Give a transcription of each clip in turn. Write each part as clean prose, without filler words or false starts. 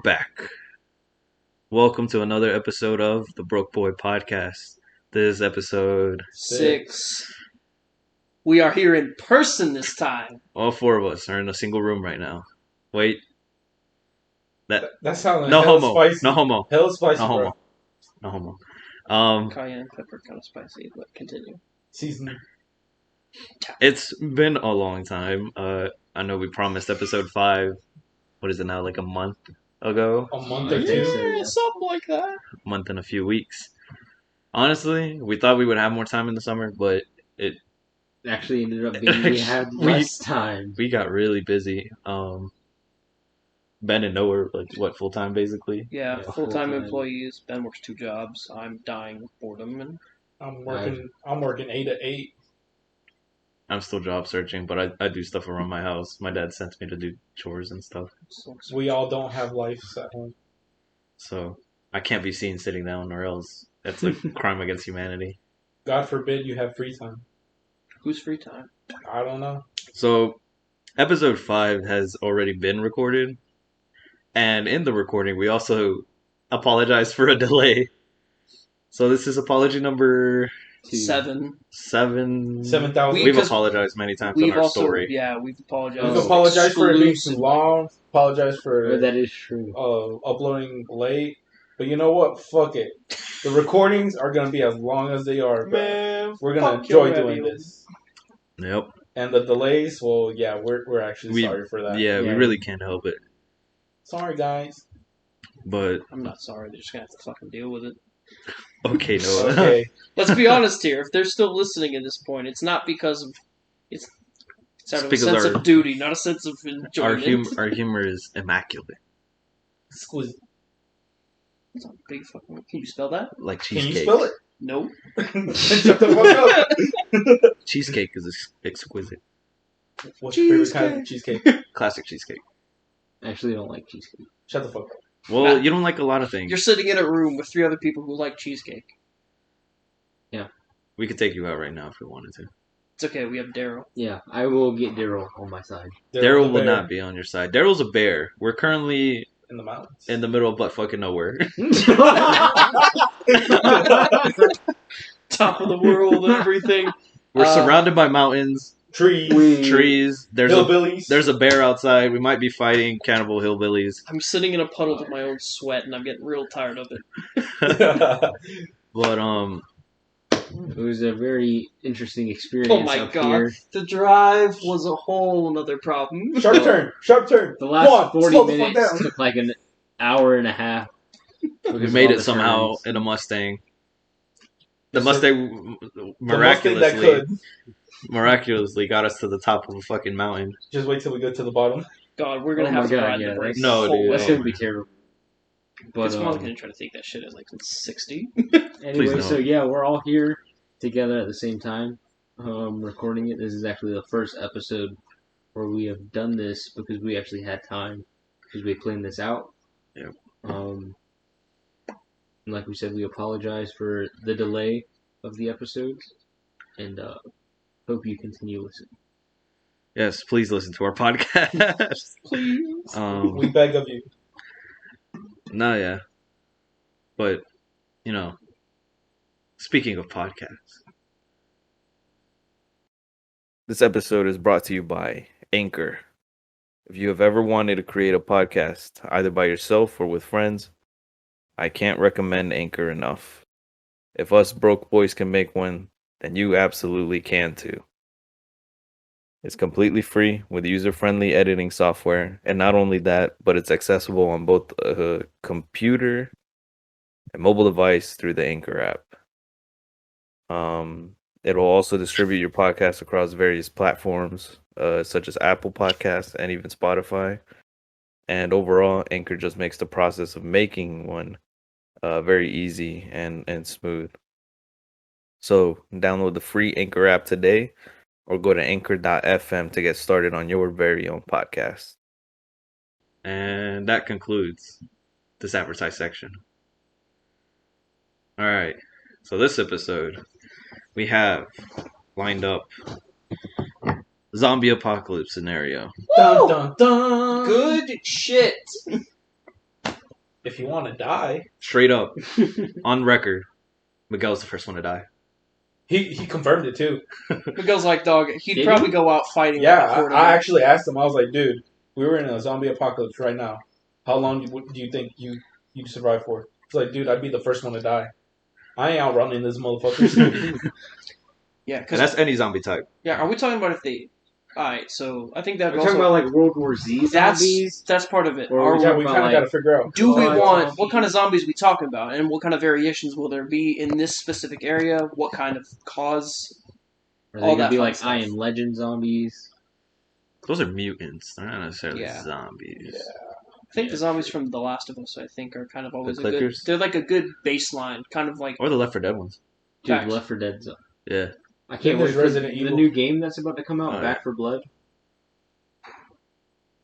back. Welcome to another episode of the Broke Boi Podcast. This is episode 6. We are here in person this time. All four of us are in a single room right now. Wait. That sounds no hella homo. spicy. No homo. Hella spicy, No bro. homo. No homo. Cayenne pepper, kind of spicy, but continue. Seasoning. It's been a long time. I know we promised episode 5. What is it now? Like a month ago? A month or two. Yeah, something like that. A month and a few weeks. Honestly, we thought we would have more time in the summer, but it actually ended up being we had less time. We got really busy. Ben and Noah are full time basically? Yeah, full-time full-time. employees. Ben works 2 jobs. I'm dying of boredom. And I'm working 8 to 8. I'm still job searching, but I do stuff around my house. My dad sends me to do chores and stuff. We all don't have lives at home. So I can't be seen sitting down or else that's a crime against humanity. God forbid you have free time. Who's free time? I don't know. So episode 5 has already been recorded. And in the recording, we also apologized for a delay. So this is apology number 7. 7,000. We've apologized many times on our story. Yeah, we've apologized. We've apologized for it being too long. Apologize for that is true. Uploading late. But you know what? Fuck it. The recordings are gonna be as long as they are. Man, we're gonna enjoy doing this. Yep. And the delays, well, yeah, we're actually sorry for that. Yeah, we really can't help it. Sorry, guys. But I'm not sorry. They're just gonna have to fucking deal with it. okay, Noah. Okay. Let's be honest here. If they're still listening at this point, it's not because of it's out of a sense of duty, not a sense of enjoyment. Our humor is immaculate. Exquisite. It's a big fucking. Can you spell that? Like cheesecake. Can you spell it? Nope. Shut the fuck up. Cheesecake is exquisite. What's your favorite kind of cheesecake? Classic cheesecake. I actually don't like cheesecake. Shut the fuck up. Well, you don't like a lot of things. You're sitting in a room with 3 other people who like cheesecake. Yeah. We could take you out right now if we wanted to. It's okay. We have Daryl. Yeah, I will get Daryl on my side. Daryl will not be on your side. Daryl's a bear. We're currently in the mountains. In the middle of butt fucking nowhere. Top of the world and everything. We're surrounded by mountains. Trees. Hillbillies. There's a bear outside. We might be fighting cannibal hillbillies. I'm sitting in a puddle of my own sweat, and I'm getting real tired of it. But it was a very interesting experience. Oh my god, here. The drive was a whole another problem. Sharp turn. The last 40 minutes took like an hour and a half. We made it somehow in a Mustang. The Mustang miraculously got us to the top of a fucking mountain. Just wait till we get to the bottom. God, we're gonna have to ride the brakes. No, dude, that's gonna be terrible. But Smal's gonna try to take that shit at like 60. Anyway, so yeah, we're all here together at the same time, recording it. This is actually the first episode where we have done this because we actually had time because we planned this out. Yeah. Like we said, we apologize for the delay of the episodes, and hope you continue listening. Yes, please listen to our podcast. Please. We beg of you. No, yeah. But, speaking of podcasts, this episode is brought to you by Anchor. If you have ever wanted to create a podcast, either by yourself or with friends, I can't recommend Anchor enough. If us broke boys can make one, then you absolutely can too. It's completely free with user-friendly editing software, and not only that, but it's accessible on both a computer and mobile device through the Anchor app. It will also distribute your podcast across various platforms, such as Apple Podcasts and even Spotify. And overall, Anchor just makes the process of making one very easy and smooth. So download the free Anchor app today, or go to anchor.fm to get started on your very own podcast. And that concludes this advertised section. All right. So this episode, we have lined up zombie apocalypse scenario. Dun, dun, dun. Good shit. if you want to die, Straight up, on record, Miguel's the first one to die. he confirmed it too. Miguel's like, dog, he'd Did probably he? go out fighting. Yeah, like a horde of I them. actually asked him. I was like, dude, we were in a zombie apocalypse right now. How long do you think you'd survive for? He's like, dude, I'd be the first one to die. I ain't outrunning this motherfucker. Yeah, And because that's any zombie type. yeah, are we talking about if they? Alright, so I think that We're also, talking about like World War Z zombies. that's part of it. Or Are yeah, we- we about, kind of like- got to figure out. do we Oh, want zombies. what kind of zombies we talking about, and what kind of variations will there be in this specific area? What kind of cause? Are they all gonna that be fun like stuff. I Am Legend zombies? Those are mutants. They're not necessarily Yeah. zombies. I think the zombies from The Last of Us, I think, are kind of always a good. clickers? They're like a good baseline, kind of like Or the Left 4 Dead ones. Dude, Facts. Left 4 Dead. Yeah. I can't There's wait for Resident the Evil. new game that's about to come out, Oh, Back yeah. for Blood.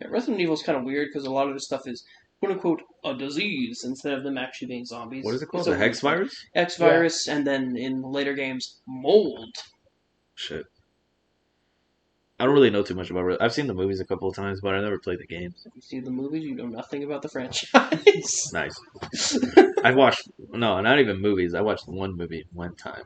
yeah, Resident Evil is kind of weird because a lot of the stuff is quote unquote a disease instead of them actually being zombies. What is it called? It's The a Hex weird- virus? X virus, and then in later games, mold. Shit. I don't really know too much about it. I've seen the movies a couple of times, but I never played the games. If you see the movies, you know nothing about the franchise. Nice. I watched, no, not even movies. I watched one movie one time.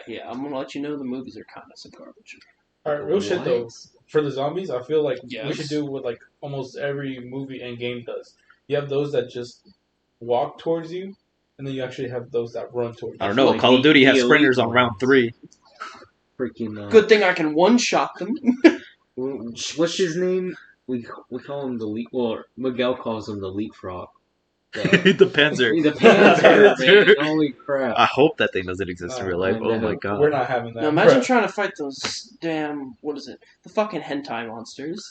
Yeah, I'm gonna let you know the movies are kind of some garbage. All right, real shit What? though. For the zombies, I feel like we Yes. should do what like almost every movie and game does. You have those that just walk towards you, and then you actually have those that run towards you. I don't know. like Call of the- Duty has the elite sprinters on ones. round 3. Freaking. Good thing I can one shot them. What's his name? We call him the leap. Well, Miguel calls him the leapfrog. The Panzer. The Panzer. Man, holy crap! I hope that thing doesn't exist in real life. I Oh know. my god. We're not having that. Now imagine Bruh. trying to fight those damn the fucking hentai monsters.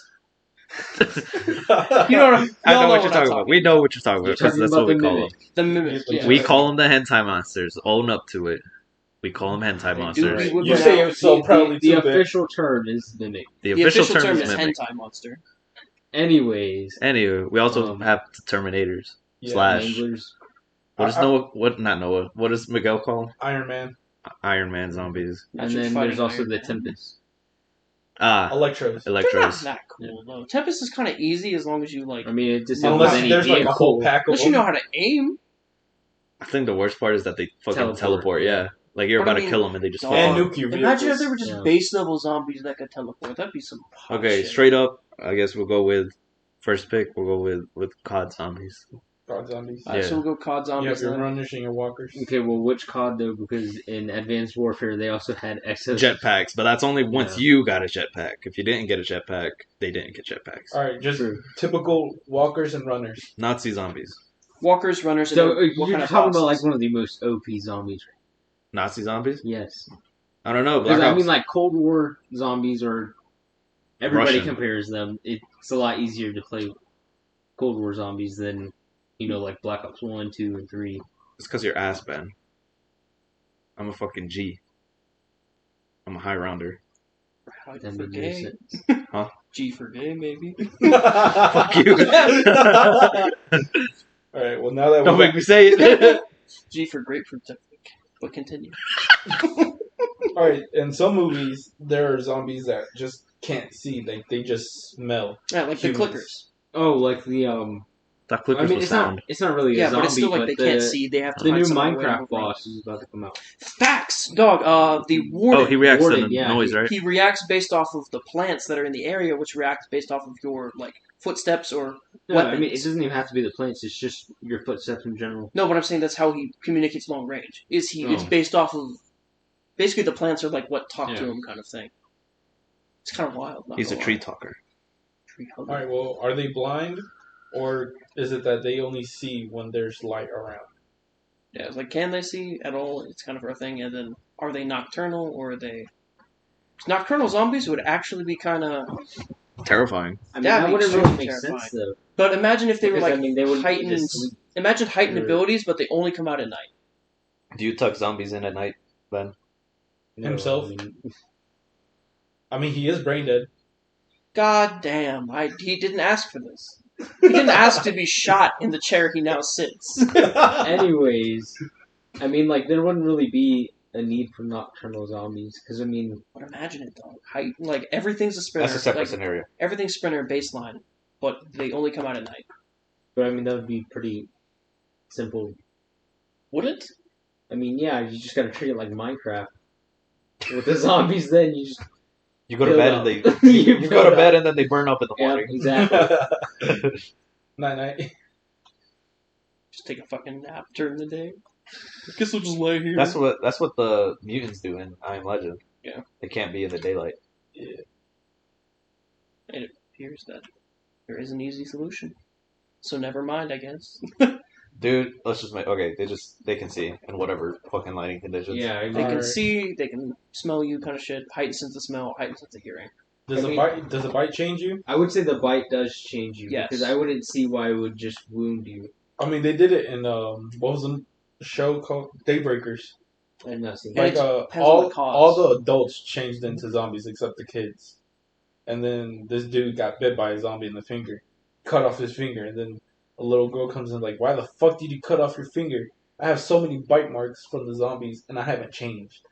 You know what I know what you're talking about. We know what you're talking You're about because talking that's about what we the call them. mimic. The mimics. Yeah. We call them the hentai monsters. Own up to it. We call them hentai They do monsters. be whipping You say out- it so proudly The too, big. official term is mimic. The The official term is is mimic. hentai monster. Anyways, Anyway, we also Um, have the Terminators. Yeah, Slash. anglers. What is I- Noah? What not Noah? What does Miguel call 'em? Iron Man, Iron Man zombies? And Imagine then fighting there's also Iron the Man. Tempest. Electros. They're not Electros. that cool though. Tempest is kind of easy as long as you like. I mean, it just Unless any there's like a whole vehicle. pack of Unless you them. know how to aim. I think the worst part is that they fucking Teleport. teleport. Yeah, like you're But I about mean, to kill them and they just dog. fall And off. nuclear vehicles. Imagine if they were just Yeah. base level zombies that could teleport. That'd be some. hot Okay, shit. straight up. I guess we'll go with first pick. We'll go with COD zombies. God zombies. Alright, so Yeah. we'll go COD You have zombies your then. runners and your walkers. Okay, well, which COD though? Because in Advanced Warfare, they also had XS. Jetpacks, but that's only once Yeah. you got a jetpack. If you didn't get a jetpack, they didn't get jetpacks. All right, just True. typical walkers and runners. Nazi zombies. Walkers, runners. And So then what you're kind of talking about bosses? like one of the most OP zombies. Nazi zombies? Yes. I don't know. Black Because I Ops. mean, like Cold War zombies, or everybody Russian. compares them. It's a lot easier to play Cold War zombies than like Black Ops 1, 2, and 3. It's because you're ass, Ben. I'm a fucking G. I'm a high rounder. How That for makes no gay? sense. Huh? G for gay, maybe. Fuck you. All right, well now that Don't we make me say it. G for grapefruit. But continue. all right, in some movies there are zombies that just can't see; they just smell. Yeah, like the Humans. clickers. Oh, like the That I clippers mean, with it's sound. not really Yeah, a zombie, but it's still like they the, can't see. They have to The find new some other way to Minecraft move boss is about to come out. Facts, dog. The warden. Oh, he reacts Warden, to the yeah, noise, right? He reacts based off of the plants that are in the area, which reacts based off of your like footsteps or No, I weapons. mean, it doesn't even have to be the plants. It's just your footsteps in general. No, but I'm saying that's how he communicates long range. It's Oh. based off of basically the plants are like what talk to Yeah. him kind of thing. It's kind of wild. not He's a gonna tree lie. talker. Tree All hugger. right, well, are they blind, or is it that they only see when there's light around? Yeah, it's like can they see at all? It's kind of a thing. And then are they nocturnal or are they nocturnal zombies would actually be kind of. Terrifying. I mean, That'd that be wouldn't really extremely make terrifying. sense though. But imagine if they were Because, like I mean, they wouldn't heightened. just sleep. Imagine heightened Or- abilities, but they only come out at night. Do you tuck zombies in at night, Ben? No, Himself? I mean, I mean, he is brain dead. God damn! He didn't ask for this. He didn't ask to be shot in the chair he now sits. anyways, I mean, like there wouldn't really be a need for nocturnal zombies because I mean, But imagine it though. Like everything's a sprinter. That's a separate like, scenario. everything's sprinter baseline, but they only come out at night. but I mean that would be pretty simple. Would it? I mean, yeah, you just gotta treat it like Minecraft. With the zombies, then you just You go to build bed up. and they you go build to up. bed and then they burn up in the Yeah, morning. exactly. Night. Just take a fucking nap during the day. I guess we'll just lay here. That's what the mutants do in I Am Legend. Yeah. They can't be in the daylight. It appears that there is an easy solution. So never mind, I guess. Dude, let's just make they can see in whatever fucking lighting conditions. Yeah, They exactly. can see, they can smell you, kind of shit. Heightened sense of smell, heightened sense of hearing. Does the bite change you? I would say the bite does change you Yes. because I wouldn't see why it would just wound you. I mean, they did it in what was the show called Daybreakers? I've not seen Yeah, that. Like it depends on the cause. all the adults changed into zombies except the kids. And then this dude got bit by a zombie in the finger, cut off his finger, and then a little girl comes in like, "Why the fuck did you cut off your finger? I have so many bite marks from the zombies, and I haven't changed."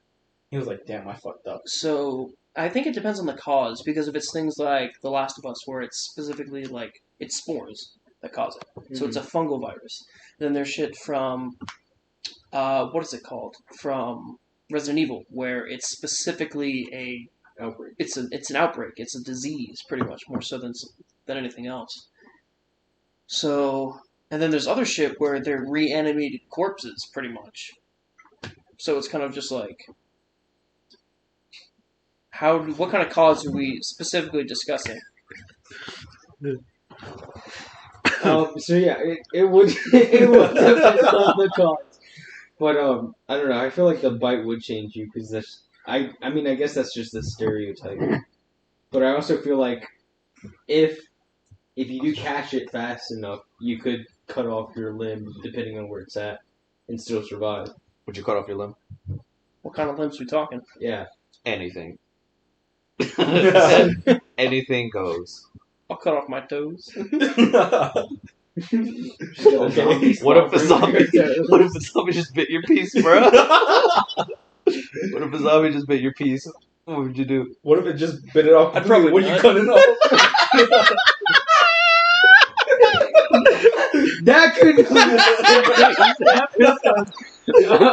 He was like, "Damn, I fucked up." So I think it depends on the cause, because if it's things like The Last of Us, where it's specifically like it's spores that cause it, so it's a fungal virus. Then there's shit from what is it called, from Resident Evil, where it's specifically Outbreak. it's an outbreak, it's a disease, pretty much more so than anything else. So, and then there's other shit where they're reanimated corpses, pretty much. So it's kind of just like, what kind of cause are we specifically discussing? So yeah, it would it would depend on the cause, but I don't know. I feel like the bite would change you because that's I mean I guess that's just the stereotype, but I also feel like if you do catch it fast enough, you could cut off your limb depending on where it's at and still survive. Would you cut off your limb? What kind of limbs we talking? Yeah. Anything. Anything goes. I'll cut off my toes. Okay. What if a zombie just bit your piece, bro? What if a zombie just bit your piece? What would you do? What if it just bit it off? I'd probably What are you not. cutting off? That could be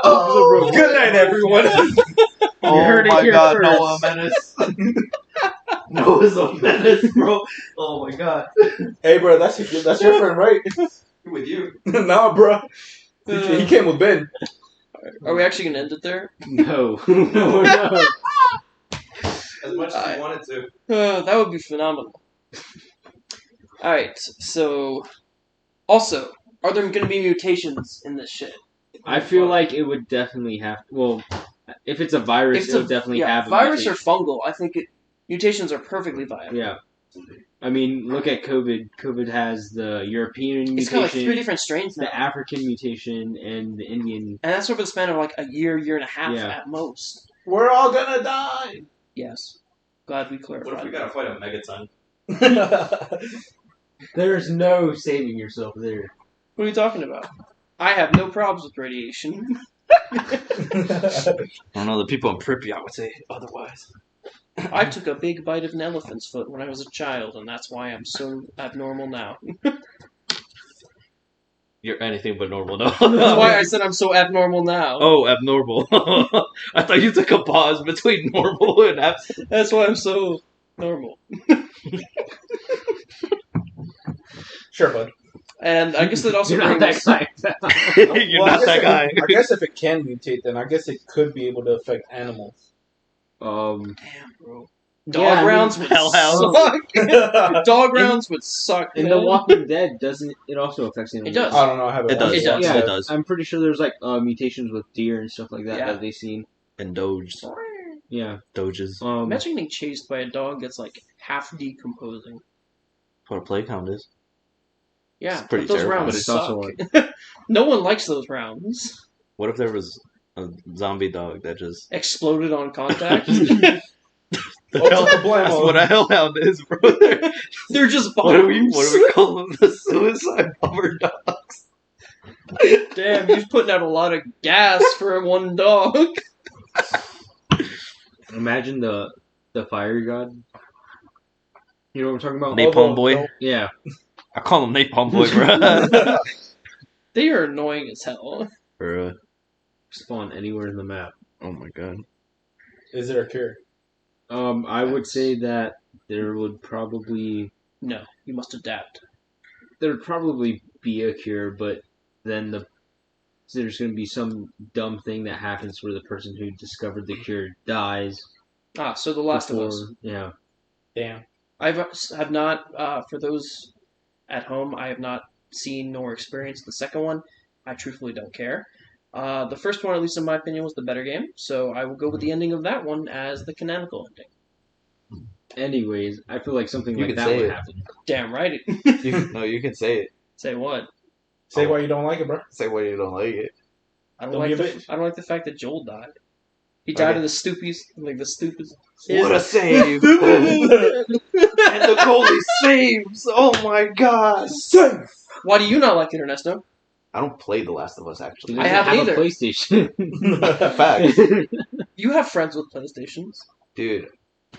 Oh, good night, everyone. Oh heard it my here god, first. Noah Menace. Noah's a menace, bro. Oh my god. Hey, bro, that's your friend, right? With you. Nah, bro. He came with Ben. Are we actually gonna end it there? no. No. As much as you wanted to. That would be phenomenal. Alright, so... Also, are there going to be mutations in this shit? I feel like it would definitely have. Well, if it's a virus, it would definitely have. A virus mutation. or fungal, I think mutations are perfectly viable. Yeah. I mean, look at COVID. COVID has the European It's kind of like mutation, 3 different strains now. the African mutation, and the Indian. And that's over the span of like a year and a half Yeah. at most. We're all gonna die. Yes. Glad we clarified. What if we gotta fight a megaton? There's no saving yourself there. What are you talking about? I have no problems with radiation. I don't know, the people in Pripyat would say otherwise. I took a big bite of an elephant's foot when I was a child, and that's why I'm so abnormal now. You're anything but normal, no. That's why I said I'm so abnormal now. Oh, abnormal. I thought you took a pause between normal and absent. That's why I'm so normal. Sure, bud. And I guess that also You're not brings... that guy. You're not that guy. I guess if it can mutate, then I guess it could be able to affect animals. Damn, bro. Dog Yeah, I mean, rounds would hellhounds. suck. Dog rounds would suck. In man. The Walking Dead, doesn't it also affects animals? It does. I don't know. I haven't It does. watched It does. Yeah, It does. I'm pretty sure there's like mutations with deer and stuff like that Yeah. that they've seen. And Doges. Yeah. Doges. Imagine getting chased by a dog that's like half decomposing. What a plague hound is. Yeah, It's pretty but those terrible, rounds but it's suck. also No one likes those rounds. What if there was a zombie dog that just... Exploded on contact. Ultimate Blamo. That's what a hellhound is, bro. They're just What do we bombs. call them? The suicide bomber dogs. Damn, you're putting out a lot of gas for one dog. Imagine the fire god. You know what I'm talking about? Napalm boy. Yeah. I call him Napalm boy, bro. They are annoying as hell. Spawn anywhere in the map. Oh my god. Is there a cure? I would say that there would probably No, you must adapt. be a cure, but then there's going to be some dumb thing that happens where the person who discovered the cure dies. So The Last of Us. Yeah. Damn. I have not, for those at home, I have not seen nor experienced the second one. I truthfully don't care. The first one, at least in my opinion, was the better game, so I will go with the ending of that one as the canonical ending. Anyways, I feel like something You like can that say would it. happen. Damn right. You can say it. Say what? Say why you don't like it, bro. Say why you don't like it. I don't Don't like be a bitch. I don't like the fact that Joel died. He died Okay. in the stupid, like the stupid. What a save! And the goalie saves! Oh my god! Why do you not like it, Ernesto? I don't play The Last of Us, He actually. doesn't I haven't have either. a PlayStation. Facts. You have friends with PlayStations. Dude,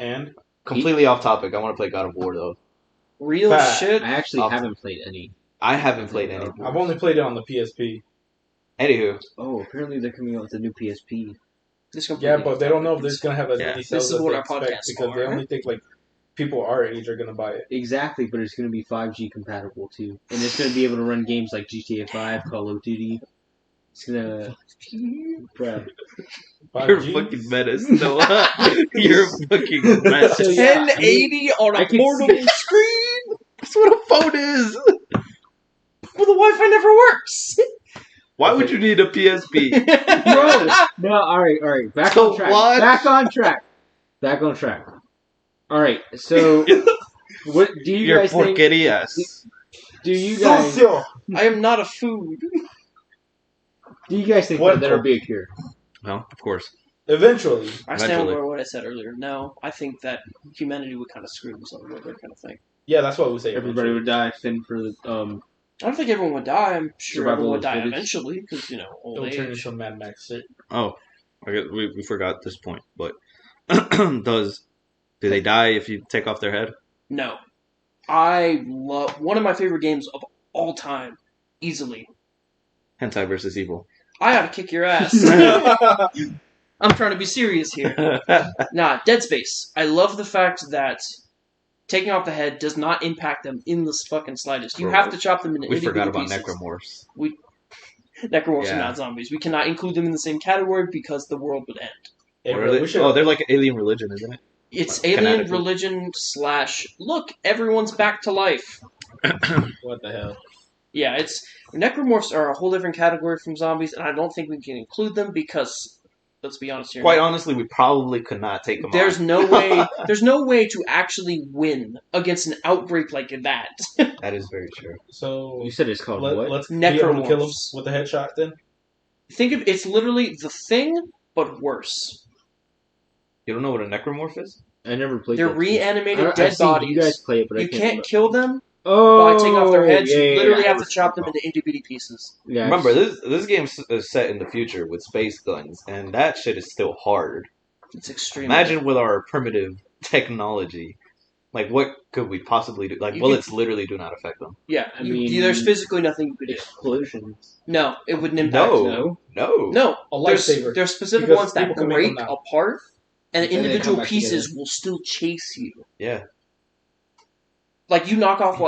And completely off topic. I want to play God of War, though. Real Fact. shit. I actually I'll- haven't played any. I haven't played any. I've only played it on the PSP. Anywho, Oh, apparently they're coming out with a new PSP. This Yeah, completely but they don't know if there's gonna have as Yeah. many sales This is as what they our podcast expect is because they for. only think like people our age are gonna buy it. Exactly, but it's going to be 5G compatible too, and it's going to be able to run games like GTA 5, Call of Duty. It's gonna, bruh. you're a 5G? fucking menace, Noah. You're a fucking menace. So, yeah, 1080 on I a can portable see- screen. That's what a phone is! Well, the Wi-Fi never works. Why would you need a PSP? Bro, no, all right, back So on track. what? Back on track. All right, so what do you You're guys think? porquerias. Do you guys Socio. I am not a food. What- that there'll be a cure? No, of course. Eventually. I stand Eventually. by what I said earlier. No, I think that humanity would kind of screw themselves over, kind of thing. Yeah, that's what we say. Everybody eventually. would die. Finn for the I don't think everyone would die. I'm sure Survival everyone would of die the fittest. eventually because old It'll turn age. into Mad Max shit. Oh, we forgot this point, but do they die if you take off their head? No, I love one of my favorite games of all time, easily. Hentai versus evil. I ought to kick your ass. I'm trying to be serious here. Nah, Dead Space. I love the fact that taking off the head does not impact them in the fucking slightest. You Bro, have to chop them into We itty forgot bitty about pieces. Necromorphs. Necromorphs are Yeah. not zombies. We cannot include them in the same category because the world would end. Hey, What bro, are they? we should. Oh, they're like an alien religion, isn't it? It's Like, alien canonically. religion / look, everyone's back to life. What the hell? Yeah, it's Necromorphs are a whole different category from zombies, and I don't think we can include them because, let's be honest here. Quite honestly, we probably could not take them There's on. no way. There's no way to actually win against an outbreak like that. That is very true. So You said it's called what? let's be able to kill him Necromorphs. with a headshot then. Think of it's literally the thing, but worse. You don't know what a necromorph is? I never played. They're that. reanimated I've dead seen bodies. You guys play it, but I You can't. can't kill them Oh, by taking off their heads. yeah, You literally yeah, have to chop them into itty bitty pieces. Yeah, Remember, this game is set in the future with space guns, and that shit is still hard. It's extremely. Imagine with our primitive technology, like what could we possibly do? Like You bullets literally do not affect them. Yeah, I mean, there's physically nothing you could do. explosions. No, it wouldn't impact. No, no. No, A there's lifesaver. there's specific Because ones that people can make them break now. apart, and And they come individual back pieces together. will still chase you. Yeah, Like you knock off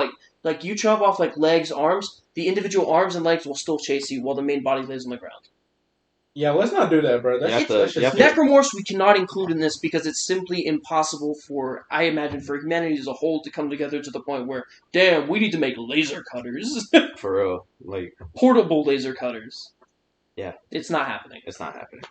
like you chop off like legs, arms. The individual arms and legs will still chase you while the main body lays on the ground. Yeah, let's not do that, bro. You have That's, to- that's you just have to- Necromorphs we cannot include in this because it's simply impossible for, I imagine, for humanity as a whole to come together to the point where, damn, we need to make laser cutters. for real. Like Portable laser cutters. Yeah. It's not happening. it's not happening.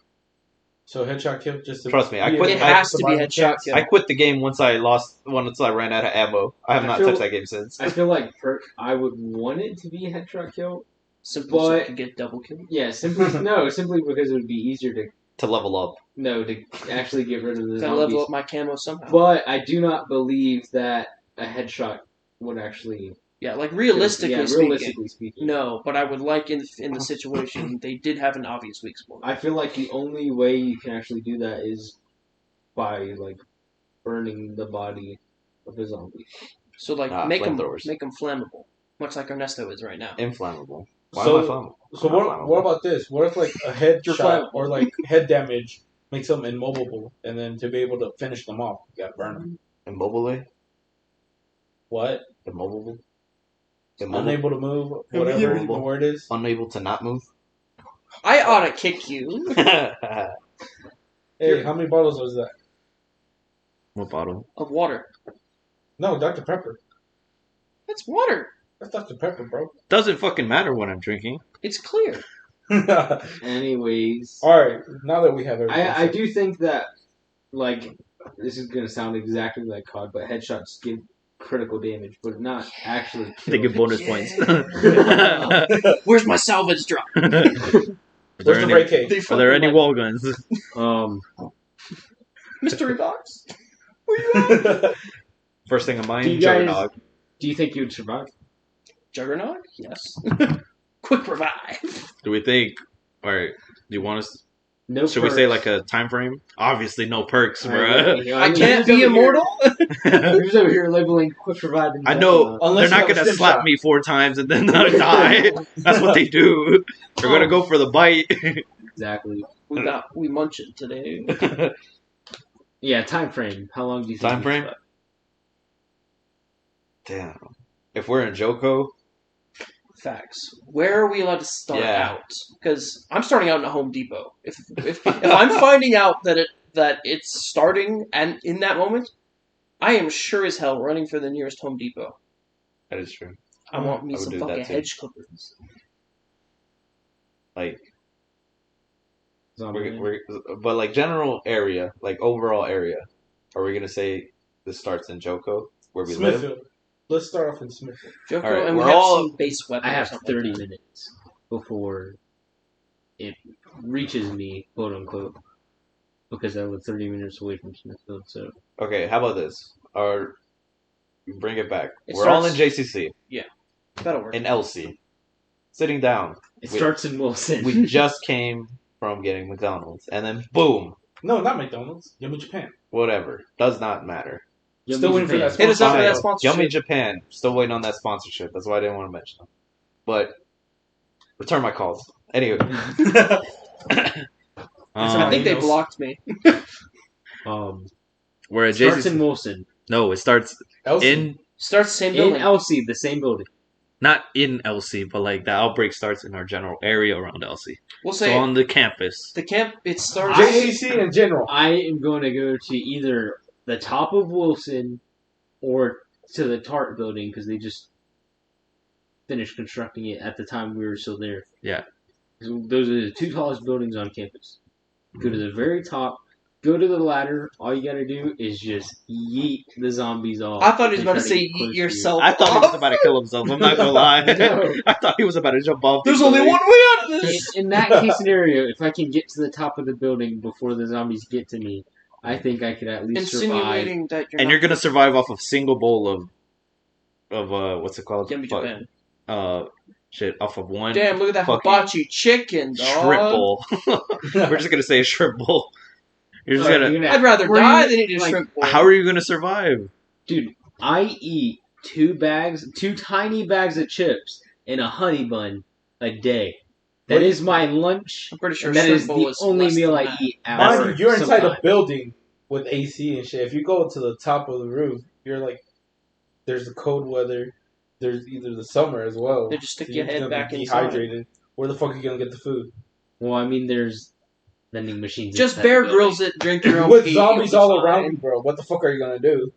So headshot kill just to Trust me, I be quit- able It has to be survive the headshot chance. kill. I quit the game once I ran out of ammo. I have I not feel- touched that game since. I feel like I would want it to be a headshot kill. Simply so you But- can get double kill. Yeah, simply because it would be easier To level up. to actually get rid of the Gotta level zombies. up my camo somehow. But I do not believe that a headshot would actually. Yeah, like realistically yeah, speaking. realistically speaking. No, but I would like in the situation they did have an obvious weak spot. I feel like the only way you can actually do that is by like burning the body of the zombie. So like Ah, make them flamethrowers. flammable, much like Ernesto is right now. Inflammable. Why am I flammable? So I'm not what flammable. about this? What if like a head You're shot flammable. or like head damage makes them immovable, and then to be able to finish them off, you gotta burn them. Immobile? What? Immobile? Unable to move, Have you whatever ever- the word is. Unable to not move? I ought to kick you. Hey, how many bottles was that? What bottle? Of water. No, Dr. Pepper. That's water. That's Dr. Pepper, bro. Doesn't fucking matter what I'm drinking. It's clear. All Anyways, right, now that we have everything, I do think that, like, this is gonna sound exactly like COD, but headshots give critical damage, but not actually kill. They get bonus Yeah. points. Where's my salvage drop? where's the break case? Are there any wall guns? Mystery box? First thing in Do mind, you guys- Juggernog. Do you think you would survive? Juggernog? Yes. Quick revive. Do we think? All right. Do you want us? No. Should we say like a time frame? Obviously, no perks, bro. I can't be immortal? Who's over here labeling quick revive? And I know Unless they're you not have a gonna stim slap shot. me 4 times and then not die. That's what they do. They're gonna go for the bite. Exactly. We munch it today. Yeah, time frame. How long do you think? Time you frame? survive? Damn. If we're in Joko, Facts. Where are we allowed to start Yeah. out? Because I'm starting out in a Home Depot. If I'm finding out that it's starting and in that moment, I am sure as hell running for the nearest Home Depot. that is true. I want me I would some do that fucking too. hedge clippers. Like, Zombie man. but like general area, like overall area, are we gonna say this starts in Joko where we live? Smithfield. Let's start off in Smithfield. Joko, All right, and we we're have all- some base weapons. I or have something 30 like that. minutes before it reaches me, quote unquote, because I live 30 minutes away from Smithfield. So Okay, how about this? Or bring it back. It We're all in starts- JCC, That'll work. in LC, sitting down. it We- starts in Wilson. We just came from getting McDonald's, and then boom, No, not McDonald's. Yummy Japan. whatever, does not matter. Yummy Still waiting for Japan. that Hit us up for that Fine. sponsorship. Yummy Japan, still waiting on that sponsorship. That's why I didn't want to mention them. But return my calls. Anyway, I think they Emails. blocked me. we're It at starts in JCC. Wilson. No, it starts Elsie. in Starts the same In building. LC, the same building. not in LC, but like the outbreak starts in our general area around LC. We'll So say on the campus. the camp. It starts. JCC in general. I am going to go to either the top of Wilson or to the Tart building because they just finished constructing it at the time we were still there. Yeah. So those are the 2 tallest buildings on campus. Go to the very top, go to the ladder. All you got to do is just yeet the zombies off. I thought he was and about to try say get close eat to you. yourself. I thought he was about to kill himself. I'm not gonna lie. No. I thought he was about to jump off. the There's only building. one way out of this. In that case scenario, if I can get to the top of the building before the zombies get to me, I think I could at least survive. Insinuating that you're. And not you're gonna survive off a single bowl of what's it called? Yummy Fuck. Japan. Shit, off of one Damn! Look at that fucking hibachi chicken, dog. shrimp bowl. We're just gonna say a shrimp bowl. You're just Alright, gonna. you're gonna- I'd rather Were die you, than eat a like, shrimp bowl. How are you gonna survive? Dude, I eat 2 tiny bags of chips and a honey bun a day. That is my lunch. I'm pretty sure And that shrimp is bowl the is only less meal than I that. eat Mind after. you, you're inside sometime. a building with AC and shit. If you go to the top of the roof, you're like, there's the cold weather. There's either the summer as well. They just stick So your you're head gonna back be inside. dehydrated. Where the fuck are you gonna get the food? Well, I mean, there's vending machines. Just inside Bear the building. Grylls it, drink your own With pee, zombies you'll be all around fine. you, bro. What the fuck are you gonna do?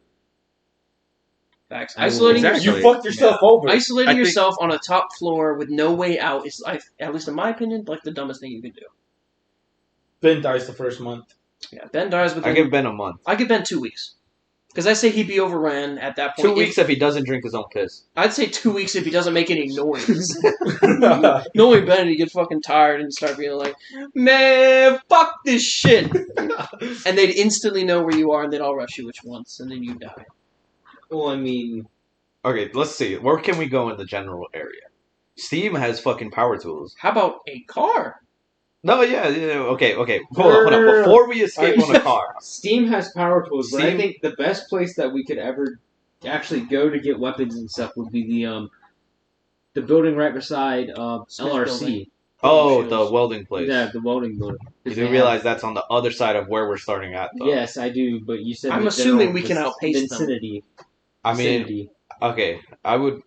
Facts. I will- Isolating Exactly. You yourself, fucked yourself over. isolating I think- yourself on a top floor with no way out is, at least in my opinion, like the dumbest thing you can do. Ben dies the first month. Yeah, Ben dies I within. give Ben a month. I give Ben 2 weeks. Because I say he'd be overran at that point. 2 weeks if he doesn't drink his own piss. I'd say 2 weeks if he doesn't make any noise. Knowing Ben, he'd get fucking tired and start being like, man, fuck this shit. And they'd instantly know where you are and they'd all rush you at once and then you die. Well, I mean, Okay, let's see. Where can we go in the general area? Steam has fucking power tools. How about a car? No, yeah, okay. Hold on. Before we escape on a car, Steam has power tools, but I Steam- think the best place that we could ever actually go to get weapons and stuff would be the the building right beside Smith LRC. building. Oh, Shields. the welding place. Yeah, the welding building. You do realize that's on the other side of where we're starting at, though. Yes, I do. But you said I'm the assuming general we can outpace them. vicinity. I mean, Vicinity. okay. I would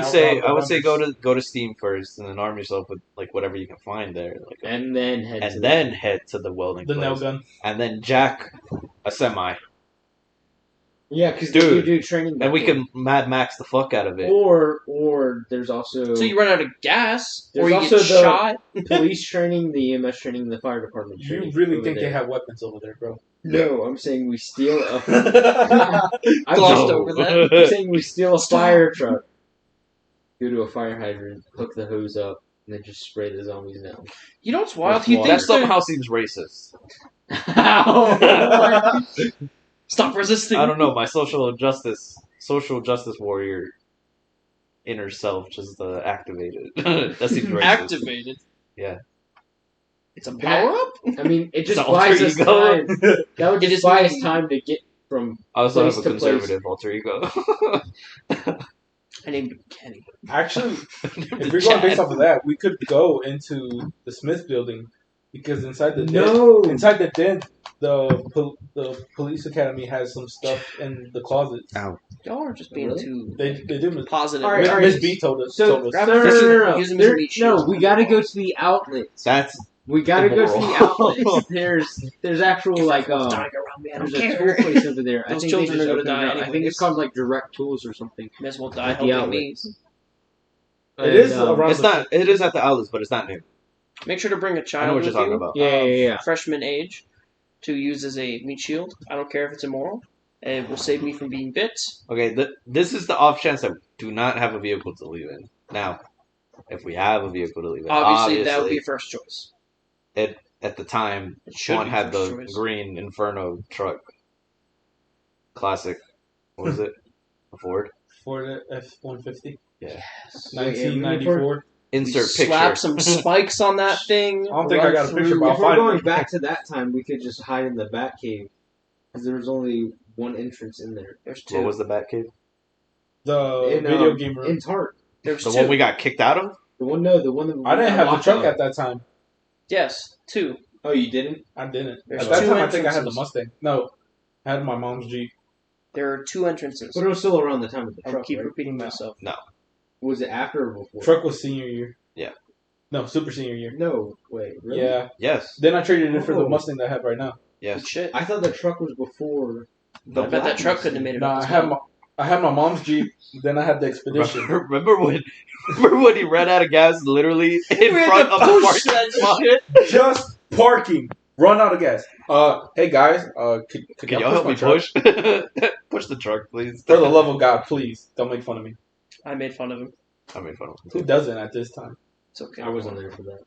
say go to Steam first, and then arm yourself with like whatever you can find there, like and then head to head to the welding the place, nail gun, and then jack a semi. Yeah, because Dude, you do training. And we can Mad Max the fuck out of it. Or there's also So you run out of gas, There's or you also get the- shot. police training, the EMS training, the fire department you training. really over think there. they have weapons over there, bro? No, I'm saying we steal a. I'm Glossed saying- over that. I'm saying we steal a fire truck. Go to a fire hydrant, hook the hose up, and then just spray the zombies down. You know what's wild? With You water. think That somehow seems racist. Stop resisting. I don't know. My social justice warrior inner self just activated. That seems racist. Activated. Yeah. It's a power up. I mean, it just It's buys alter us ego. time. That would It just is buy us me. time to get from. I also have a Place to conservative alter ego. I named him Kenny. Actually, if we're going based off of that, we could go into the Smith building because inside the den, the police academy has some stuff in the closets. Ow. Y'all are just being Really? too They do. positive. All right, Miss B told us. So told us. grab no, Use them as a There- meat no, shield. we got to go to the outlets. That's We got to go to the immoral. outlets. There's actual like Dying around me. I don't there's a tool care. place over there. I Those think children they are just gonna opened it die up. I think anyways. it's called like Direct Tools or something. May as well die At the helping me. outlets. It is And, around. it's not. It is at the outlets, but it's not new. Make sure to bring a I know child what with you're talking you, about. Yeah. freshman age, to use as a meat shield. I don't care if it's immoral. It will save me from being bit. Okay, this is the off chance that we do not have a vehicle to leave in. Now, if we have a vehicle to leave in, Obviously, that would be a first choice. at the time, It should Sean be had first the choice. green Inferno truck. Classic. What was it? A Ford? Ford F-150, Yeah. 1994. Insert picture. Slap some spikes on that thing. I don't think I run got a picture, through- but I'll If we're find going it. back to that time, we could just hide in the Batcave because there was only one entrance in there. There's two. What was the Batcave? The In, video game room. In Tart. There's The two. one we got kicked out of? The one that I didn't have the locked truck up. at that time. Yes, two. Oh, you didn't? I didn't. There's At that two time, I think I had the entrances. Mustang. No, I had my mom's Jeep. There are two entrances. But it was still around the time of the I'll truck. keep right? repeating myself. Was it after or before? Truck was senior year. Yeah. No, super senior year. No, wait, really? Yeah. Yes. Then I traded it for the Oh. Mustang that I have right now. Yes. Good shit. I thought the truck was before. I bet that truck couldn't have made it Nah, up. I had my mom's Jeep. Then I had the Expedition. Remember when he ran out of gas literally in We had front to of the push parking that spot? shit. Just parking. Run out of gas. Hey guys, could Can y'all help my me truck? push? Push the truck, please. For the love of God, please don't make fun of me. I made fun of him. I made fun of him. Who doesn't at this time? It's okay. I wasn't there for that.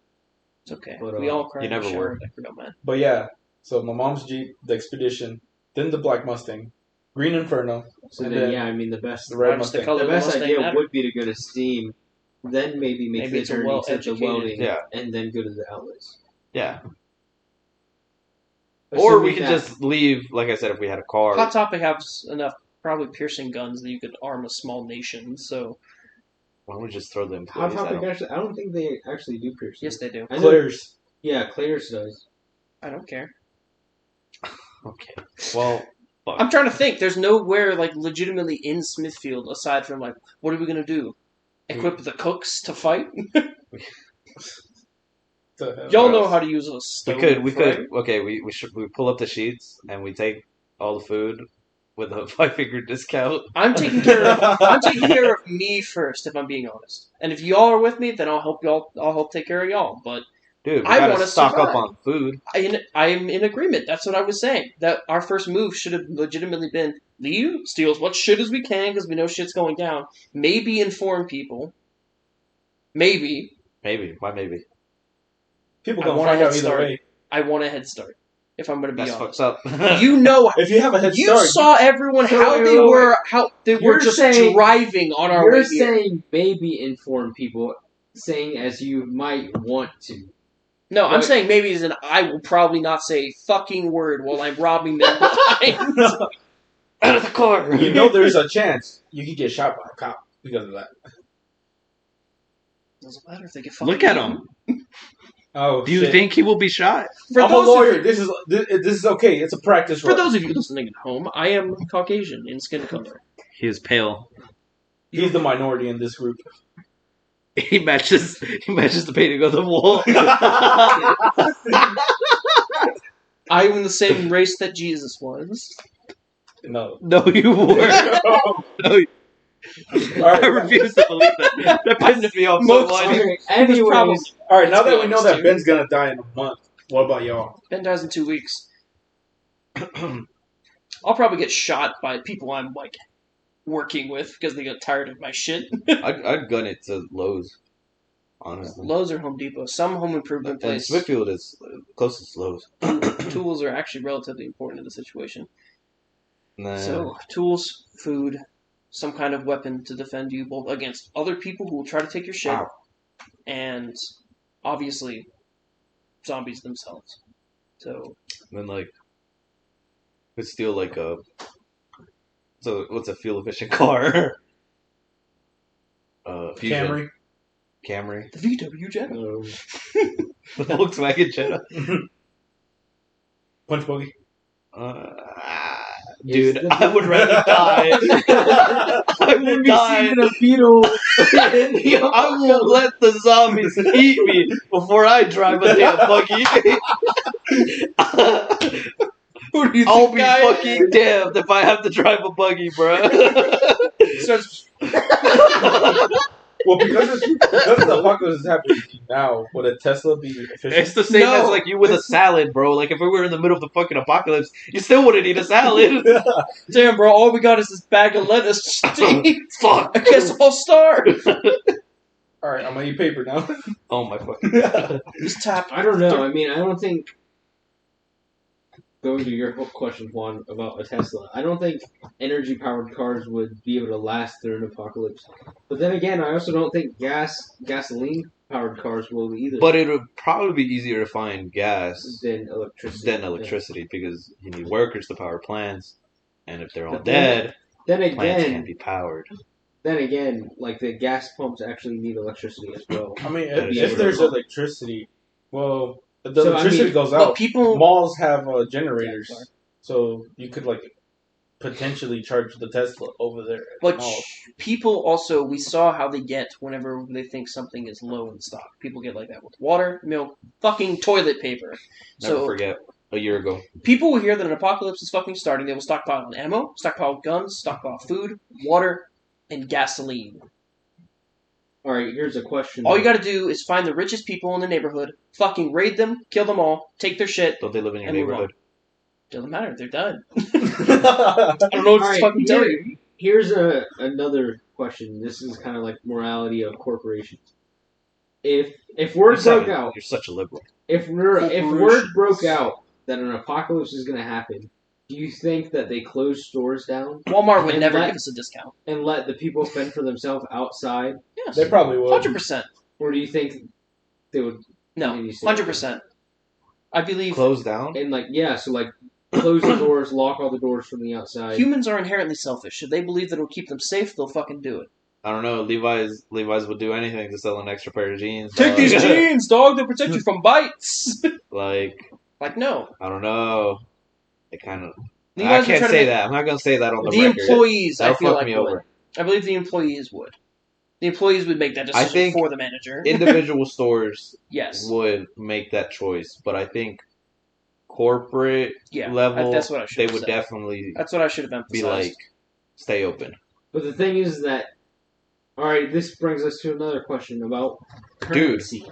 It's okay. But, We all cried. you never in the were. shower, like, we don't mind. But yeah, so my mom's Jeep, the Expedition, then the Black Mustang, Green Inferno, So and then, then yeah, I mean, the best the Red Why does the Mustang. color the of the best Mustang idea matter? would be to go to Steam, then maybe make Maybe the it's a journey to the well-educated- welding, Yeah. and then go to the outlets. Yeah. Or we Assuming could that- just leave, like I said, if we had a car. Hot Topic has enough probably piercing guns that you could arm a small nation. So Why don't we just throw the Hot employees Topic out? actually, I don't think they actually do piercing. yes, they do. I know, Claire's. yeah, Claire's does. I don't care. Okay. Well, fuck. I'm trying to think. There's nowhere like legitimately in Smithfield aside from like, what are we gonna do? Equip the cooks to fight? Y'all know how to use a we stove. could. right? Okay, we pull up the sheets and we take all the food with a 5-figure discount. I'm taking care of me first, if I'm being honest. And if y'all are with me, then I'll help take care of y'all. But Dude, we I gotta wanna stock survive. up on food. I am in agreement. That's what I was saying. That our first move should have legitimately been leave, steal as much shit as we can because we know shit's going down. Maybe inform people. Maybe. Maybe. Why maybe? People I gonna want a find head out either start. way. I want a head start. If I'm going to be That's honest. fucked up. You know, If you have a head you start, saw everyone So, how wait, they wait, were You're just saying- driving on our You're way here. saying maybe inform people, saying as you might want to. No, I'm Right. saying maybe as in I will probably not say a fucking word while I'm robbing them blind. Out of the car. you know there's a chance you could get shot by a cop because of that. Doesn't matter if they get fucking Look at eaten. him. Oh, Do you shit. think he will be shot? For I'm a those lawyer. This is okay. It's a practice For run. those of you listening at home, I am Caucasian in skin color. He is pale. He's the minority in this group. He matches the painting on the wall. I am the same race that Jesus was. No. No, you weren't. No, Alright. I refuse to believe that. That pisses me off so Most- much. Okay, Anyways, anyways, All right. Now Let's that be we know honest, that dude. Ben's gonna die in a month, what about y'all? Ben dies in 2 weeks. I'll probably get shot by people I'm like working with because they get tired of my shit. I'd gun it to Lowe's, honestly. Lowe's or Home Depot, some home improvement And place. Smithfield is closest to Lowe's. Tools are actually relatively important in the situation. Nah. So tools, food, some kind of weapon to defend you both against other people who will try to take your shit, Wow. and obviously zombies themselves. So then like, could steal like a. So what's a fuel efficient car? Fusion. Camry. the VW Jetta. The Volkswagen Jetta. Punch buggy. Dude, the- I would rather die. I would die. a beetle. I will let the zombies eat me before I drive a damn buggy. Who do you I'll think be I am? fucking damned if I have to drive a buggy, bro. Starts- Well, because the apocalypse is happening now, would a Tesla be efficient? It's the same No. as like you with a salad, bro. Like if we were in the middle of the fucking apocalypse, you still wouldn't eat a salad. Damn, bro, all we got is this bag of lettuce. Fuck. I guess I'll starve. All right, I'm gonna eat paper now. Oh my fucking. Just tap. I don't know. I mean, I don't think. Going to your whole question, Juan, about a Tesla, I don't think energy-powered cars would be able to last through an apocalypse. But then again, I also don't think gasoline-powered cars will either. But it would probably be easier to find gas than electricity. because you need workers to power plants, and if they're all But then- dead, Then plants again, can't be powered. like the gas pumps actually need electricity as well. I mean, That is if true. there's electricity, well, if the So, I electricity mean, goes But out. people, Malls have generators, Yeah, so you could like potentially charge the Tesla over there. at but malls. people also, we saw how they get whenever they think something is low in stock. People get like that with water, milk, fucking toilet paper. Never So forget a year ago. people will hear that an apocalypse is fucking starting. They will stockpile on ammo, stockpile guns, stockpile food, water, and gasoline. All right, here's a question. All you gotta do is find the richest people in the neighborhood, fucking raid them, kill them all, take their shit. Don't they live in your And move neighborhood? Doesn't matter, they're done. I don't know what to All right, fucking tell you. Here's another question. This is kind of like morality of corporations. If word broke out, You're such a liberal. if word Corporations. broke out that an apocalypse is going to happen, do you think that they close stores down Walmart would And never let- give us a discount. and let the people fend for themselves outside, Yes. They probably would. 100%. or do you think they would? No, Maybe so. 100%. I believe Close down? And like so like close the doors, lock all the doors from the outside. humans are inherently selfish. If they believe that it'll keep them safe, they'll fucking do it. I don't know. Levi's would do anything to sell an extra pair of jeans. Take dog. these jeans, dog. They'll protect you from bites. Like, Like, no. I don't know. It kind of. I Levi's would can't try to say make- that. I'm not gonna say that on the The record. employees, I That'll feel fuck like, me would. over. I believe the employees would. The employees would make that I decision think for the manager. Individual stores Yes. would make that choice, but I think corporate Yeah. level, That's what I should they have would said. definitely That's what I should have emphasized. be like, stay open. But the thing is that, all right, this brings us to another question about currency.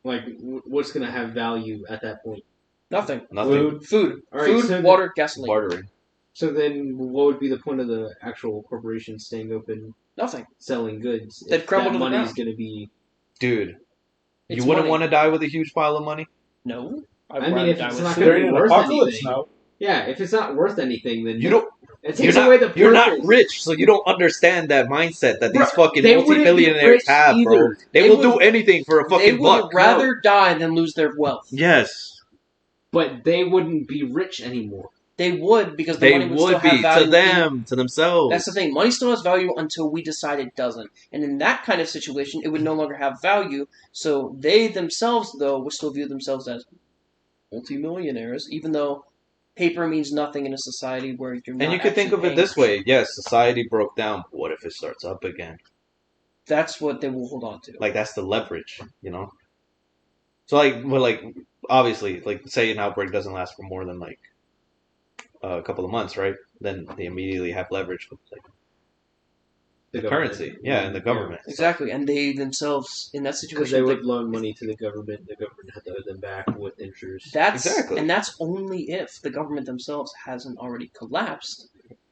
Like, what's going to have value at that point? Nothing. Nothing. Food. All right, Food, so water, gasoline. Bartering. So then, what would be the point of the actual corporation staying open, Nothing. selling goods? They'd if crumble that to the money's ground. going to be. Dude, It's you wouldn't money. want to die with a huge pile of money? No. I I'd mean, rather if die it's with not food. They're in an worth apocalypse anything. now. Yeah, if it's not worth anything, then You don't. it You're takes away the You're not purpose. rich, so you don't understand that mindset that these Bro, fucking they wouldn't be multimillionaires rich have, bro. either. They They will would- do anything for a They fucking would buck. rather die than lose their wealth. Yes. But they wouldn't be rich anymore. They would, because the They money would still would have be value. to them, to themselves. That's the thing. Money still has value until we decide it doesn't. And in that kind of situation, it would no longer have value. So they themselves, though, would still view themselves as multimillionaires, even though paper means nothing in a society where you're not. And you could think of it this way: yes, society broke down, but what if it starts up again? That's what they will hold on to. Like that's the leverage, you know. So like obviously, like say an outbreak doesn't last for more than like a couple of months, right? Then they immediately have leverage with like the currency, and the government. Exactly, and they themselves in that Because situation they would loan money to the government had to owe them back with interest. And that's only if the government themselves hasn't already collapsed.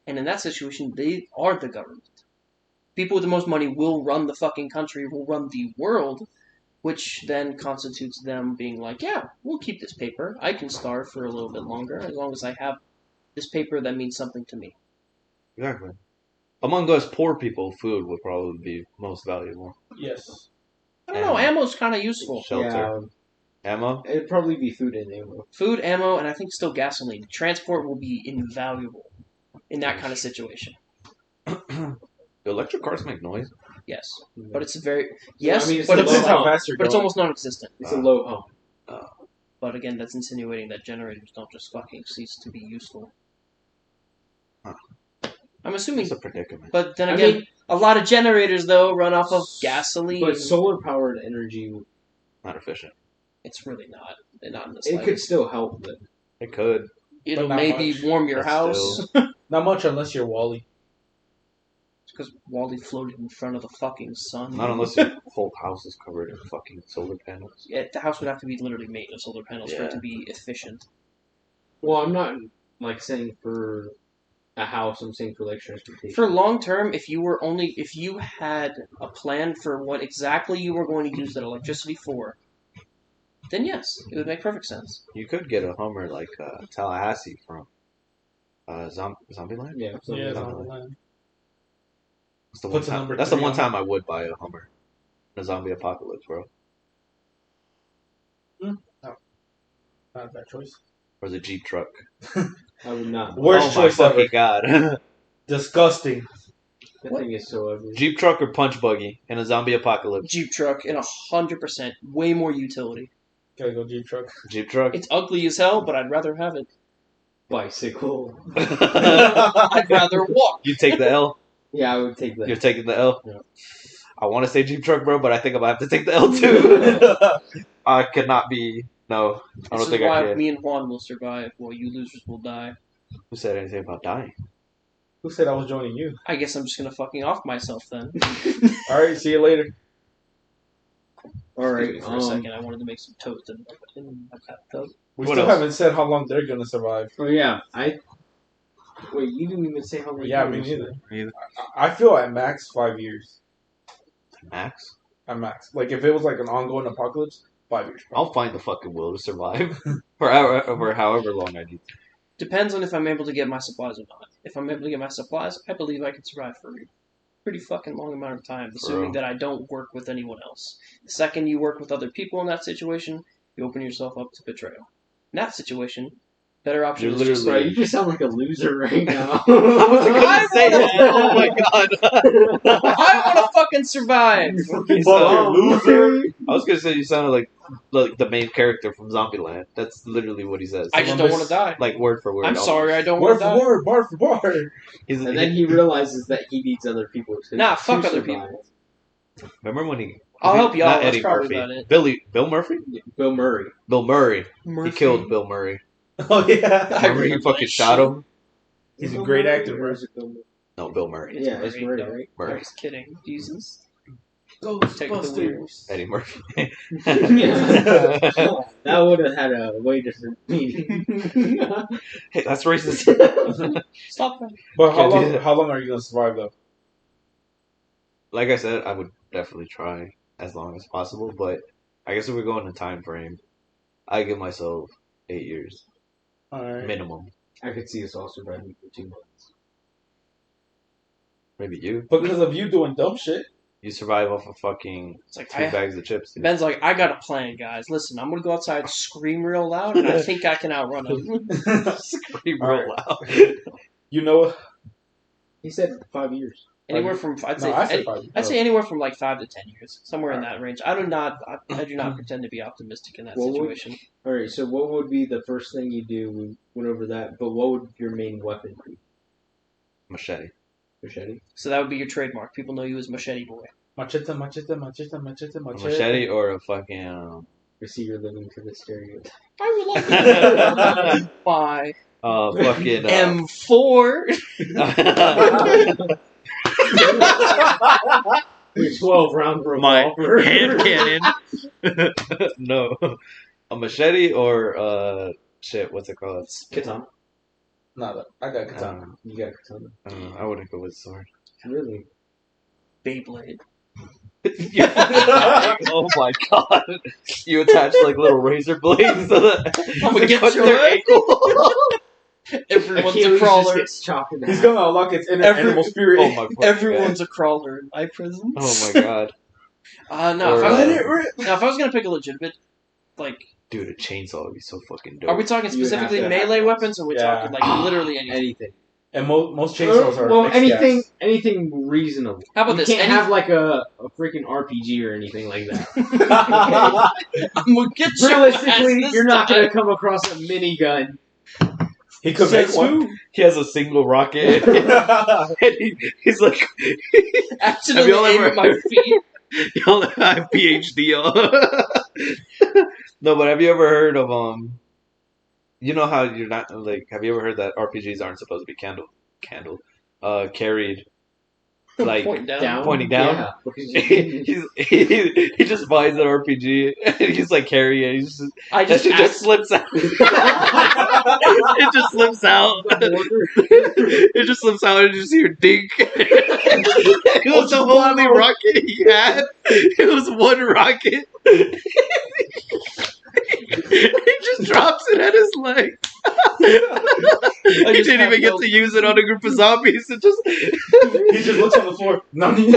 And in that situation, they are the government. People with the most money will run the fucking country, will run the world, which then constitutes them being like, yeah, we'll keep this paper. I can starve for a little bit longer as long as I have this paper that means something to me. Exactly. Among us poor people, food would probably be most valuable. Yes. I don't know, ammo's kind of useful. Shelter, ammo. It'd probably be food and ammo. Food, ammo, and I think still gasoline. Transport will be invaluable in that kind of situation. Electric cars make noise. Yes, but it's very yes, I mean, it's but a it's low how hum. fast you're but it's going. almost non-existent. It's a low hum. But again, that's insinuating that generators don't just fucking cease to be useful. Huh. I'm assuming, It's a predicament. but then I again, mean- a lot of generators though run off of gasoline. But solar powered energy, Not efficient. It's really not. They're not in the it could slightest. still help them. It could. It'll but not maybe much. warm your But house. Not much unless you're Wally. Because Wally floated in front of the fucking sun. Not unless your whole house is covered in fucking solar panels. Yeah, the house would have to be literally made of solar panels for Yeah. it to be efficient. Well, I'm not like saying for a house. I'm saying for like transportation. For long term, if you had a plan for what exactly you were going to use that electricity for, then yes, it would make perfect sense. You could get a Hummer like Tallahassee from Zombieland. Yeah. So Yeah, it's not on the really. land. That's the one Puts a time. number That's the 3 one on time I would buy a Hummer. In a zombie apocalypse, bro. Not a bad choice. Or the Jeep truck. I would not. Worst oh my choice ever. fucking god. Disgusting. That thing is so ugly. Jeep truck or punch buggy in a zombie apocalypse. Jeep truck in 100%, way more utility. Gotta go Jeep truck. Jeep truck. It's ugly as hell, but I'd rather have it. Bicycle. I'd rather walk. You take the L. Yeah, I would take that. You're taking the L. Yeah. I want to say Jeep truck, bro, but I think I'm gonna have to take the L too. I could not be. No, I don't This think is I why can. me and Juan will survive, while you losers will die. Who said anything about dying? Who said I was joining you? I guess I'm just gonna fucking off myself then. Alright, see you later. All right. For a second, I wanted to make some toast in my bathtub. We What still else? haven't said how long they're gonna survive. Oh yeah, Wait, you didn't even say how many. Yeah, me years. neither. I feel at max 5 years. Max? At max. Like if it was like an ongoing apocalypse, 5 years. I'll find the fucking will to survive for however long I need. Depends on if I'm able to get my supplies or not. If I'm able to get my supplies, I believe I can survive for a pretty fucking long amount of time, assuming that I don't work with anyone else. The second you work with other people in that situation, you open yourself up to betrayal. In that situation, better option You're is just Bro, you just sound like a loser right now. I was gonna say that. Oh my god. I want to fucking survive. You sound- loser. I was gonna say you sounded like the main character from Zombieland. That's literally what he says. I just don't want to die. Like word for word. I'm almost. sorry, I don't Word want to for die. word, bar for bar. He's, And then he realizes that he needs other people to Nah, fuck to other survive. remember when he? I'll help y'all. Not That's Eddie probably Murphy. about it. Bill Murphy. Bill Murray. Bill Murray. Murphy. He killed Bill Murray. Oh yeah. I Remember he remember fucking that shot shit. him? He's a Bill great Murray, actor, or bro. is it Bill Murray? No, Bill Murray. Yeah, it's Murray, no. right? I Murray. was kidding. Jesus. Ghostbusters. Eddie Murphy. That would have had a way different meaning. Hey, that's racist. Stop that. But Can't do that. how long are you gonna survive though? Like I said, I would definitely try as long as possible, but I guess if we're going in time frame, I give myself 8 years Alright. minimum. I could see us all surviving for 2 months. Maybe you. Because of you doing dumb shit. You survive off of fucking It's like 2 bags of chips. Dude. Ben's like, I got a plan, guys. Listen, I'm gonna go outside, scream real loud, and I think I can outrun him. Scream All real right. loud. You know, He said 5 years. Anywhere from I said 5 years. I'd say anywhere from like 5 to 10 years, somewhere in that range. I do not pretend to be optimistic in that situation. All right. So what would be the first thing you do? We went over that, but what would your main weapon be? Machete. Machete. So that would be your trademark. People know you as Machete Boy. Machete, machete, machete, machete, A machete. machete or a fucking I see you're living to the stereotype. I would like to buy fucking M4. 12-round my revolver. hand cannon. No, a machete or shit. What's it called? Katana. Nah, I got katana. You got katana. I wouldn't go with sword. Really? Beyblade. Oh my god! You attach like little razor blades to the. I'm gonna get cut your their head. ankle. Everyone's a Achilles crawler. just gets chopped in He's half. gonna unlock its inner Every- animal spirit. Oh my. Everyone's a crawler in my prison. Oh my god, No, Or, if I Let was, it rip. if I was gonna pick a legitimate, like, dude, a chainsaw would be so fucking dope. are we talking You would have specifically to melee have weapons, or are we Yeah. talking like literally anything? Anything. And most chainsaws are well, fixed anything, gas. anything reasonable. How about you this? can't have like a freaking RPG or anything like that. I'm gonna get your Realistically, ass this you're not time. gonna come across a minigun. He could make Says one. who? He has a single rocket. And he's like, Accidentally Have you all aim ever- at my feet. y'all have PhD on. No, but have you ever heard of you know how you're not like? Have you ever heard that RPGs aren't supposed to be carried like Point down. Pointing down? Yeah. because he just buys an RPG and he's like carrying it. He's just, I that just shit just asked. slips out. It just slips out. It just slips out and you just hear dink. It was the only rocket he had. It was one rocket. He just drops it at his leg. He didn't even get to use it on a group of zombies. It just He just looks on the floor. Nani?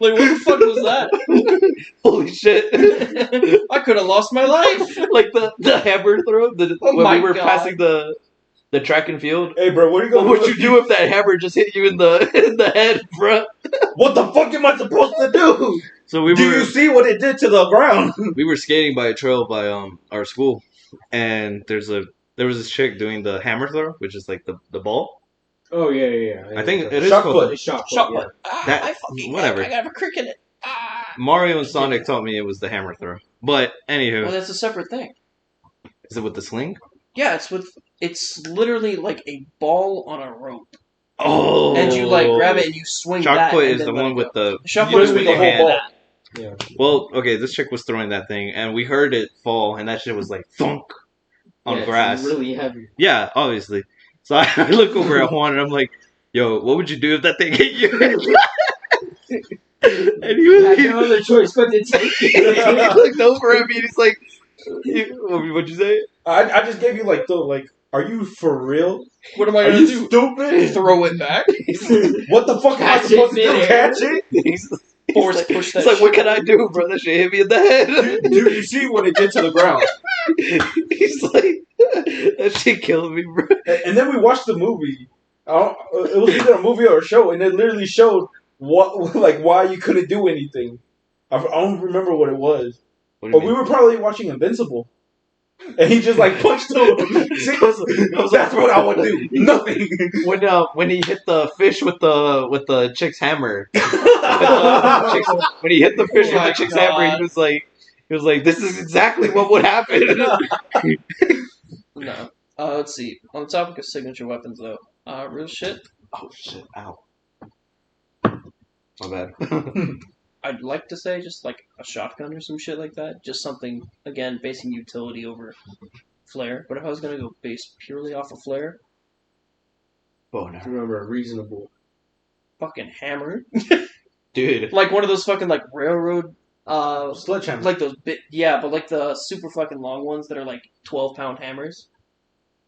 Like, what the fuck was that? holy shit. I could have lost my life. Like the hammer throw Oh when my we were God. passing the track and field. Hey, bro, what are you What gonna would you do if that hammer just hit you in the head, bro? What the fuck am I supposed to do? So we Do were you see what it did to the ground? we were skating by a trail by our school, and there was this chick doing the hammer throw, which is like the ball. Oh yeah. I think it is Shot called put. It's shot put. Shot yeah. put. Ah, That- I fucking whatever. I got a crick in it. Ah. Mario and Sonic taught me it was the hammer throw. But anywho, Well, that's a separate thing. is it with the sling? Yeah, it's literally like a ball on a rope, Oh, and you like grab it and you swing Shot that. put and is then the let one it with go. the. Shot You put is just with with your the whole hand. ball. Yeah. Well, okay, this chick was throwing that thing, and we heard it fall, and that shit was like thunk on Yeah, grass. It's really heavy. Yeah, obviously. So I look over at Juan, and I'm like, "Yo, what would you do if that thing hit you?" And he You was had no other choice but to take he it. looked over at me, and he's like, "What'd you say?" I just gave you are you for real? What am I Are gonna you do? stupid? Throw it back? What the fuck am I Catch it supposed to do? midair. Catch it? He's Force like, push that It's like, what shit. can I do, bro? That shit hit me in the head. Dude, you see what it did to the ground. He's like, that shit killed me, bro. And then we watched the movie. It was either a movie or a show, and it literally showed why you couldn't do anything. I don't remember what it was. What do But you we mean? were probably watching Invincible. And he just punched him. That's what I would do. Nothing. When he hit the fish with the chick's hammer. When he hit the fish Oh with my the chick's God. hammer, he was like, this is exactly what would happen. No. Let's see. On the topic of signature weapons, though, real shit. Oh shit! Ow. My bad. I'd like to say just like a shotgun or some shit like that. Just something, again, basing utility over flair. But if I was gonna go base purely off of flair, Oh no, Remember, reasonable. fucking hammer, dude. like one of those fucking like railroad, Sledgehammer. like those but like the super fucking long ones that are like 12-pound hammers.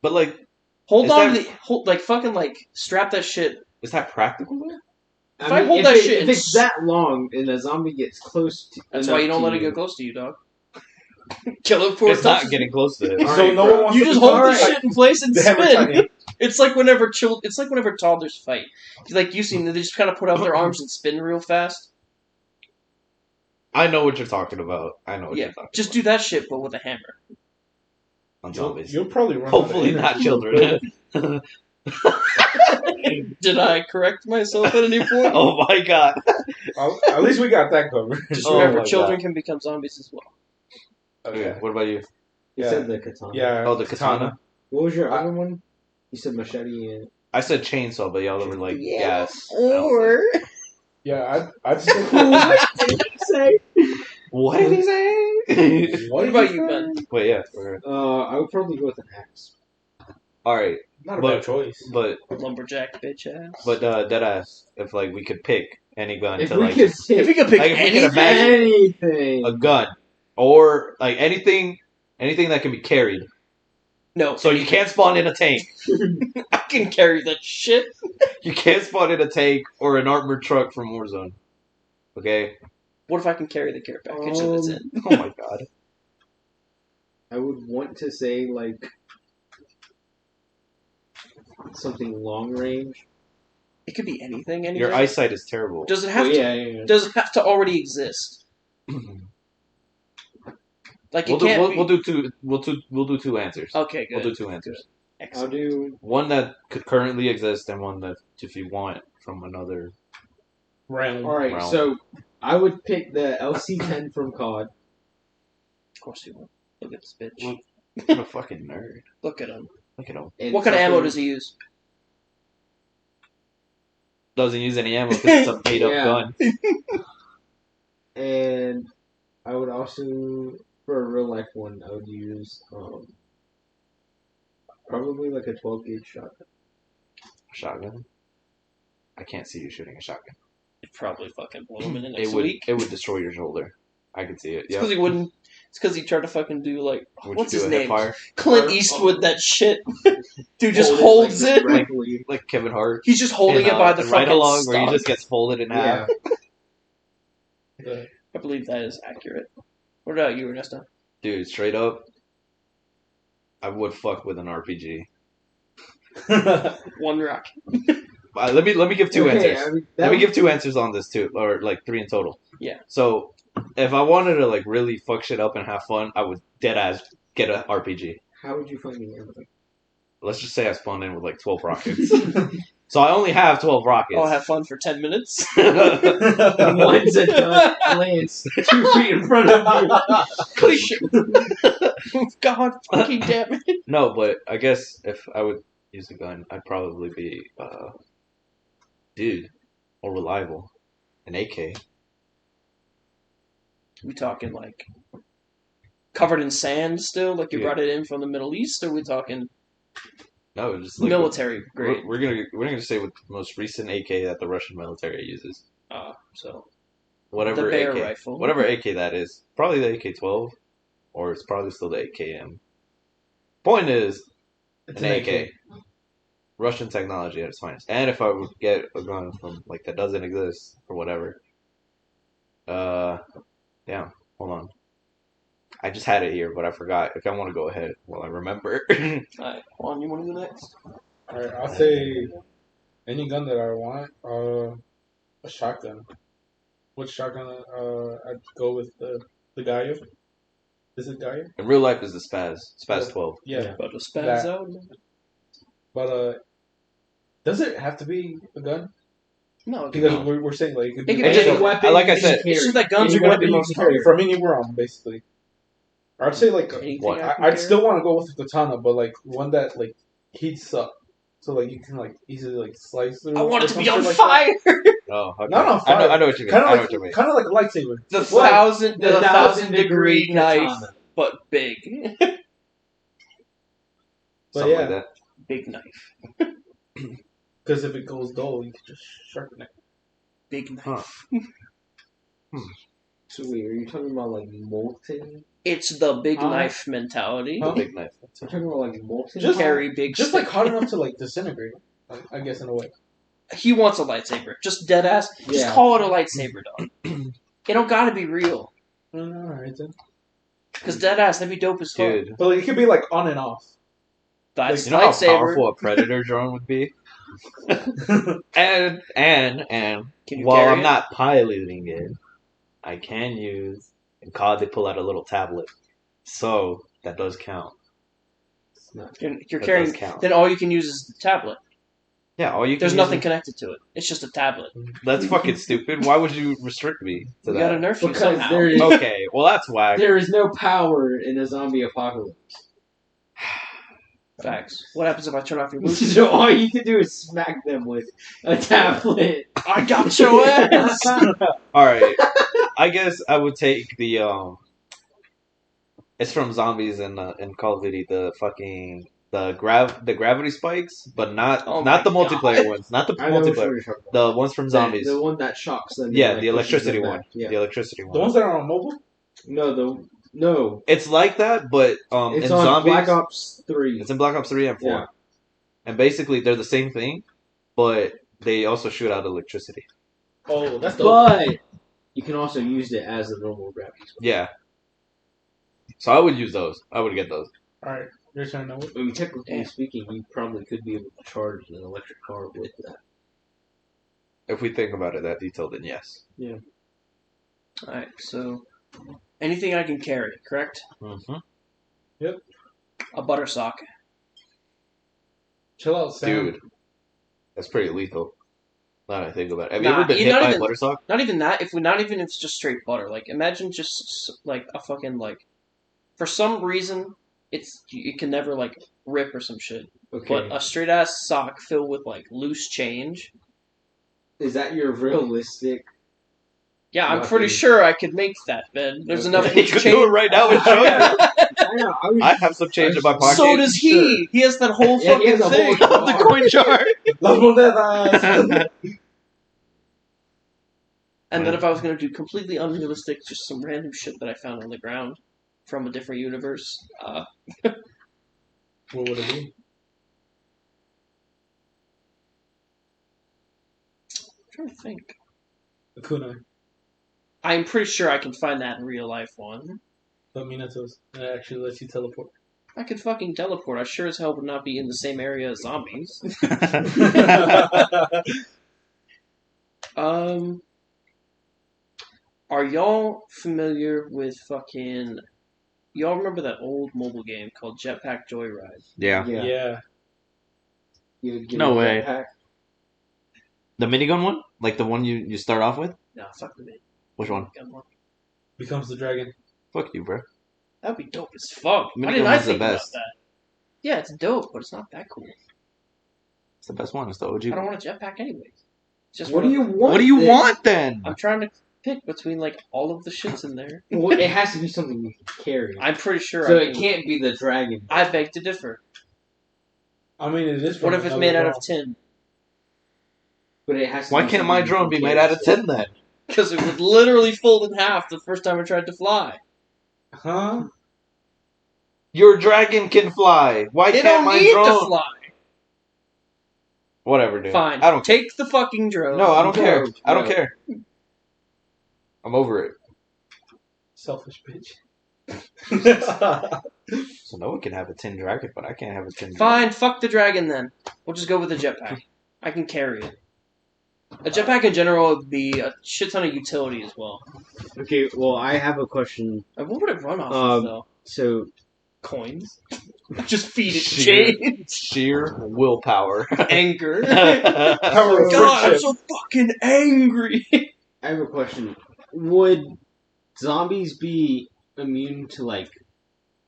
But like, Hold Is on that- to the like fucking like strap that shit. is that practical though? If I hold that shit if it's that long and a zombie gets close to That's why you don't let it get close to you, dog. Kill it before It's it not touches getting close to it. So Alright, no bro. one wants you to just be hold the alright. shit in place and They have a spin. tiny- It's like whenever toddlers fight. Like you've seen, they just kind of put out their arms and spin real fast. I know what you're talking about. I know what Yeah, you're talking just do that shit, but with a hammer. on You'll, zombies. you'll probably run. Hopefully out of not energy. children. Did I correct myself at any point? Oh my god. At least we got that covered. Just Oh remember, my children God. can become zombies as well. Okay, what about you? You Yeah. said the katana. Yeah. Oh, the katana? What was your other one? You said machete and... I said chainsaw, but y'all were like, yes. Yeah, I'd stick What did you say? What did he say? What about you, Ben? Wait, yeah. I would probably go with an axe. Alright, Not a But- bad choice. but Lumberjack bitch ass. deadass, if like we could pick any gun If to we like could pick if we could pick Like, if we could anything, imagine- anything, a gun or like anything that can be carried. no. So you can't spawn in a tank. I can carry that shit. You can't spawn in a tank or an armored truck from Warzone. Okay? What if I can carry the care package that it's in? Oh my god. I would want to say like something long range. It could be anything. Anything. Your eyesight is terrible. Does it have Oh, to? yeah. Does it have to already exist? Like it can't be. We'll do two answers. Okay, good. We'll do two answers. I'll Excellent. do. One that could currently exist and one that if you want from another. Round. All right, Round. so I would pick the LC-10 from COD. Of course you will. Look at this bitch. Look. What a fucking nerd. Look at him. Look at him. and What kind of ammo something- does he use? Doesn't use any ammo because it's a made up Yeah. gun. And I would also, for a real life one, I would use probably like a 12 gauge shotgun. Shotgun. I can't see you shooting a shotgun. It'd probably fucking blow him in the It next would. week. It would destroy your shoulder. I can see it. It's Yeah. because he wouldn't. It's because he tried to fucking do like Would what's you do his a name? hipfire? Clint Or- Eastwood. That shit. Dude just Hold it, holds like, it. directly. Like Kevin Hart. He's just holding in, it by the ride fucking along where he stock. just gets folded in half. Yeah. I believe that is accurate. What about you, Ernesto? Dude, straight up, I would fuck with an RPG. One rock. Let me give two Okay, answers. I mean, Let me would- give two answers on this too, or like three in total. Yeah. So, if I wanted to like really fuck shit up and have fun, I would dead ass get an RPG. How would you find the ammo? Let's just say I spawned in with like 12 rockets. So I only have 12 rockets. I'll have fun for 10 minutes. One's a gun lands 2 feet in front of you. God fucking damn it. No, but I guess if I would use a gun, I'd probably be, more reliable. An AK. We talking like covered in sand still? Like you Yeah. brought it in from the Middle East? Or we talking No, just like military grade? We're gonna say with the most recent AK that the Russian military uses. So Whatever the bear AK, rifle. whatever AK that is, probably the AK-12, or it's probably still the AKM. Point is, It's an AK. Russian technology at its finest. And if I would get a gun from like that doesn't exist or whatever, damn, hold on. I just had it here, but I forgot. If I want to go ahead, well, I remember. Alright, Juan, you want to go next? Alright, I'll say any gun that I want. A shotgun. What shotgun? I'd go with the Gaia. Is it Gaia? In real life, is the Spaz 12. Yeah. About to spaz That- out? But does it have to be a gun? No, Because No. we're saying like it could It be could be any any weapon. like I you said, can it's carry. just that guns Any are going to weapon be you most can carry common. from anywhere on, basically. I'd say like Anything What? I can I'd carry? still want to go with the katana, but like one that like heats up, so like you can like easily like slice through. I want or it to be some on shit like fire! Oh, okay. Not on I know fire. what you mean. Kind I of know what you mean. like a lightsaber. The Well, thousand degree knife, katana. but big. But Something yeah. like that. Big knife. Because if it goes dull, you can just sharpen it. Big knife. Huh. So wait, are you talking about like molten? It's the big Huh? knife mentality. Huh? Big knife. I'm talking about like molten. Just- Carry big Just stick. like hot enough to like disintegrate. I guess in a way. He wants a lightsaber. Just dead ass. Just Yeah. call it a lightsaber, dog. It don't gotta be real. Alright then. Cause dead ass, that'd be dope as fuck. Dude, But like, it could be like on and off. That's you know how lightsaber. powerful a predator drone would be? and Can you while carry I'm it? not piloting it, I can use in COD they pull out a little tablet. So that does count. You're That carrying. does count. Then all you can use is the tablet. Yeah, all you can There's use nothing is- connected to it. It's just a tablet. That's fucking stupid. Why would you restrict me to We gotta that? nerf you Because somehow. there is Okay, well that's whack. there is no power in a zombie apocalypse. Facts. What happens if I turn off your Bluetooth? So all you can do is smack them with a tablet. I got your ass. All right, I guess I would take the It's from zombies in Call of Duty. The gravity spikes, but not Oh not the my multiplayer God. ones, not the I know what multiplayer. you're talking about. The ones from zombies. The one that shocks them. Yeah, and, the pushes electricity them one. back. Yeah. The electricity The one. ones that are on mobile? No. It's like that, but It's in on zombies, Black Ops 3. it's in Black Ops 3 and 4. Yeah. And basically, they're the same thing, but they also shoot out electricity. Oh, that's the. But you can also use it as a normal gravity spike. Yeah. So I would use those. I would get those. Alright, your turn now. I mean, technically Yeah. speaking, you probably could be able to charge an electric car with that. If we think about it that detailed, then yes. Alright, so anything I can carry, correct? Mm-hmm. A butter sock. Chill out, Sam. Dude, that's pretty lethal. Now that I think about it. Have Nah, you ever been you're hit not by even- a butter sock? Not even that. Not even if it's just straight butter. Like, imagine just like a fucking like. For some reason, it can never like rip or some shit. Okay. But a straight ass sock filled with like loose change. Is that your realistic? Yeah, I'm Lucky. pretty sure I could make that, Ben. There's enough You loose could change. do it right now and show you. I know. I have some change in my pocket. So does he. He has that whole Yeah, he fucking has a thing. whole the coin jar. Las monedas! And then if I was going to do completely unrealistic, just some random shit that I found on the ground from a different universe, What would it be? I'm trying to think. A kunai. I'm pretty sure I can find that in real life one. The Minatos. And it actually lets you teleport. I could fucking teleport. I sure as hell would not be in the same area as zombies. Are y'all familiar with fucking... Y'all remember that old mobile game called Jetpack Joyride? Yeah. Yeah. You would get No a way. jetpack. The minigun one? Like the one you start off with? Nah, fuck the Which one? Gun one. Becomes the dragon. Fuck you, bro. That'd be dope as fuck. Why Minigun didn't I one's the think about best. that? Yeah, it's dope, but it's not that cool. It's the best one. It's the OG. I don't want a jetpack anyways. It's just What do you want? What do you then? want then? I'm trying to pick between like all of the shits in there. Well, it has to be something you can carry. I'm pretty sure So I it can. can't be the dragon. I beg to differ. I mean, it is. What from if it's another made out realm. of tin? But it has to Why be can't my something you drone can be made carry. out of tin then? Because it would literally fold in half the first time I tried to fly. Huh? Your dragon can fly. Why They can't don't my need drone? to fly. Whatever, dude. Fine. I don't. Take the fucking drone. No, I don't care. No, I don't no. care. I'm over it. Selfish bitch. So Noah can have a tin dragon, but I can't have a tin. Fine, fuck the dragon then. We'll just go with a jetpack. I can carry it. A jetpack in general would be a shit ton of utility as well. Okay, well, I have a question. Like, what would it run off of though? So, Coins? Just feed it Sheer- chain. Sheer willpower. Anger. Power of God, I'm friendship. so fucking angry. I have a question. Would zombies be immune to, like,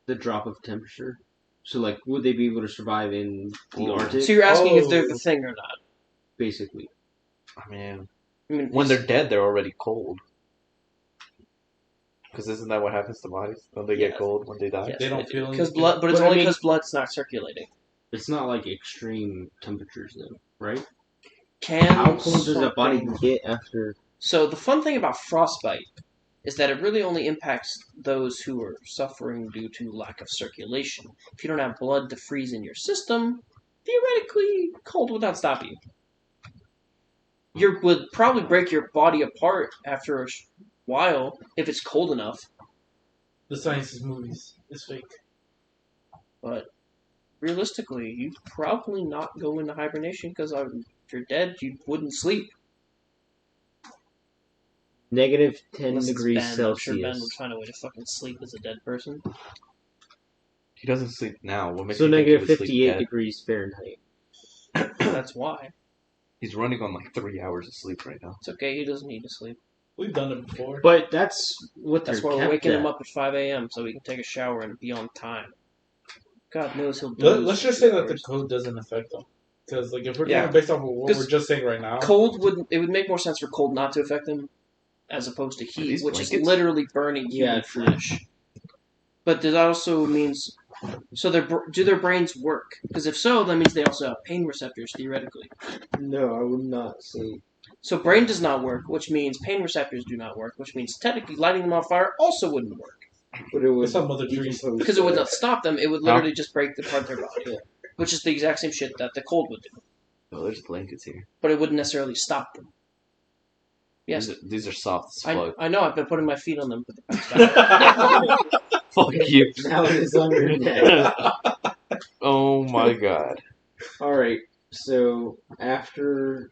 the drop of temperature? So, like, would they be able to survive in the Ooh. Arctic? So you're asking if Oh. they're the thing or not? Basically. I mean, I mean, when they're dead, they're already cold. Because isn't that what happens to bodies? Don't they get Yeah. cold when they die? Yes, They don't feel because anything. blood, but it's But I only mean- because blood's not circulating. It's not, like, extreme temperatures, though, right? Can How cold does a body something- get after... So the fun thing about frostbite is that it really only impacts those who are suffering due to lack of circulation. If you don't have blood to freeze in your system, theoretically, cold would not stop you. you would probably break your body apart after a while if it's cold enough. The science is movies. It's fake. But realistically, you'd probably not go into hibernation because if you're dead, you wouldn't sleep. -10 Unless it's degrees Ben. I'm Celsius. sure Ben would find a way to fucking sleep as a dead person. He doesn't sleep now. What makes So you think he would sleep -58 dead? degrees Fahrenheit. That's why. He's running on like 3 hours of sleep right now. It's okay. He doesn't need to sleep. We've done it before. But that's what That's they're why we're kept waking at. him up at 5 a.m. so he can take a shower and be on time. God knows he'll do. Let's just say that the code doesn't affect them. Because like if we're Yeah. going based off of what 'Cause we're just saying right now, cold would make more sense for cold not to affect him, as opposed to Are heat, these which is blankets? literally burning human Yeah, true. flesh. But that also means, so do their brains work? Because if so, that means they also have pain receptors theoretically. No, I would not say. So brain does not work, which means pain receptors do not work, which means technically lighting them on fire also wouldn't work. But it would It's not Mother Teresa. decompose Because it would the- not stop them, it would literally just break apart their body. Yeah. Which is the exact same shit that the cold would do. Oh, there's blankets here. But it wouldn't necessarily stop them. Yes, These are soft as fuck. I know, I've been putting my feet on them for the past time. Fuck you. Now it is on your neck. Oh my god. Alright, so after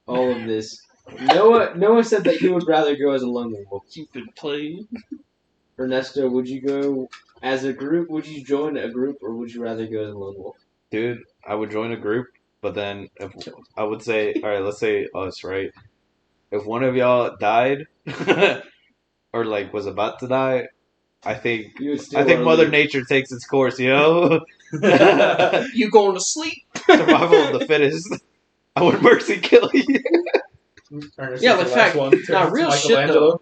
all of this, Noah said that he would rather go as a lone wolf. You've been playing. Ernesto, would you go as a group? Would you join a group, or would you rather go as a lone wolf? Dude, I would join a group, but then if I would say, alright, let's say us, right? If one of y'all died, or like was about to die, I think You would still Mother wanna leave. Nature takes its course, you know? You going to sleep? Survival of the fittest. I would mercy kill you. Ernest Yeah, is but the fact, last one. nah, Turns real to shit, Michelangelo.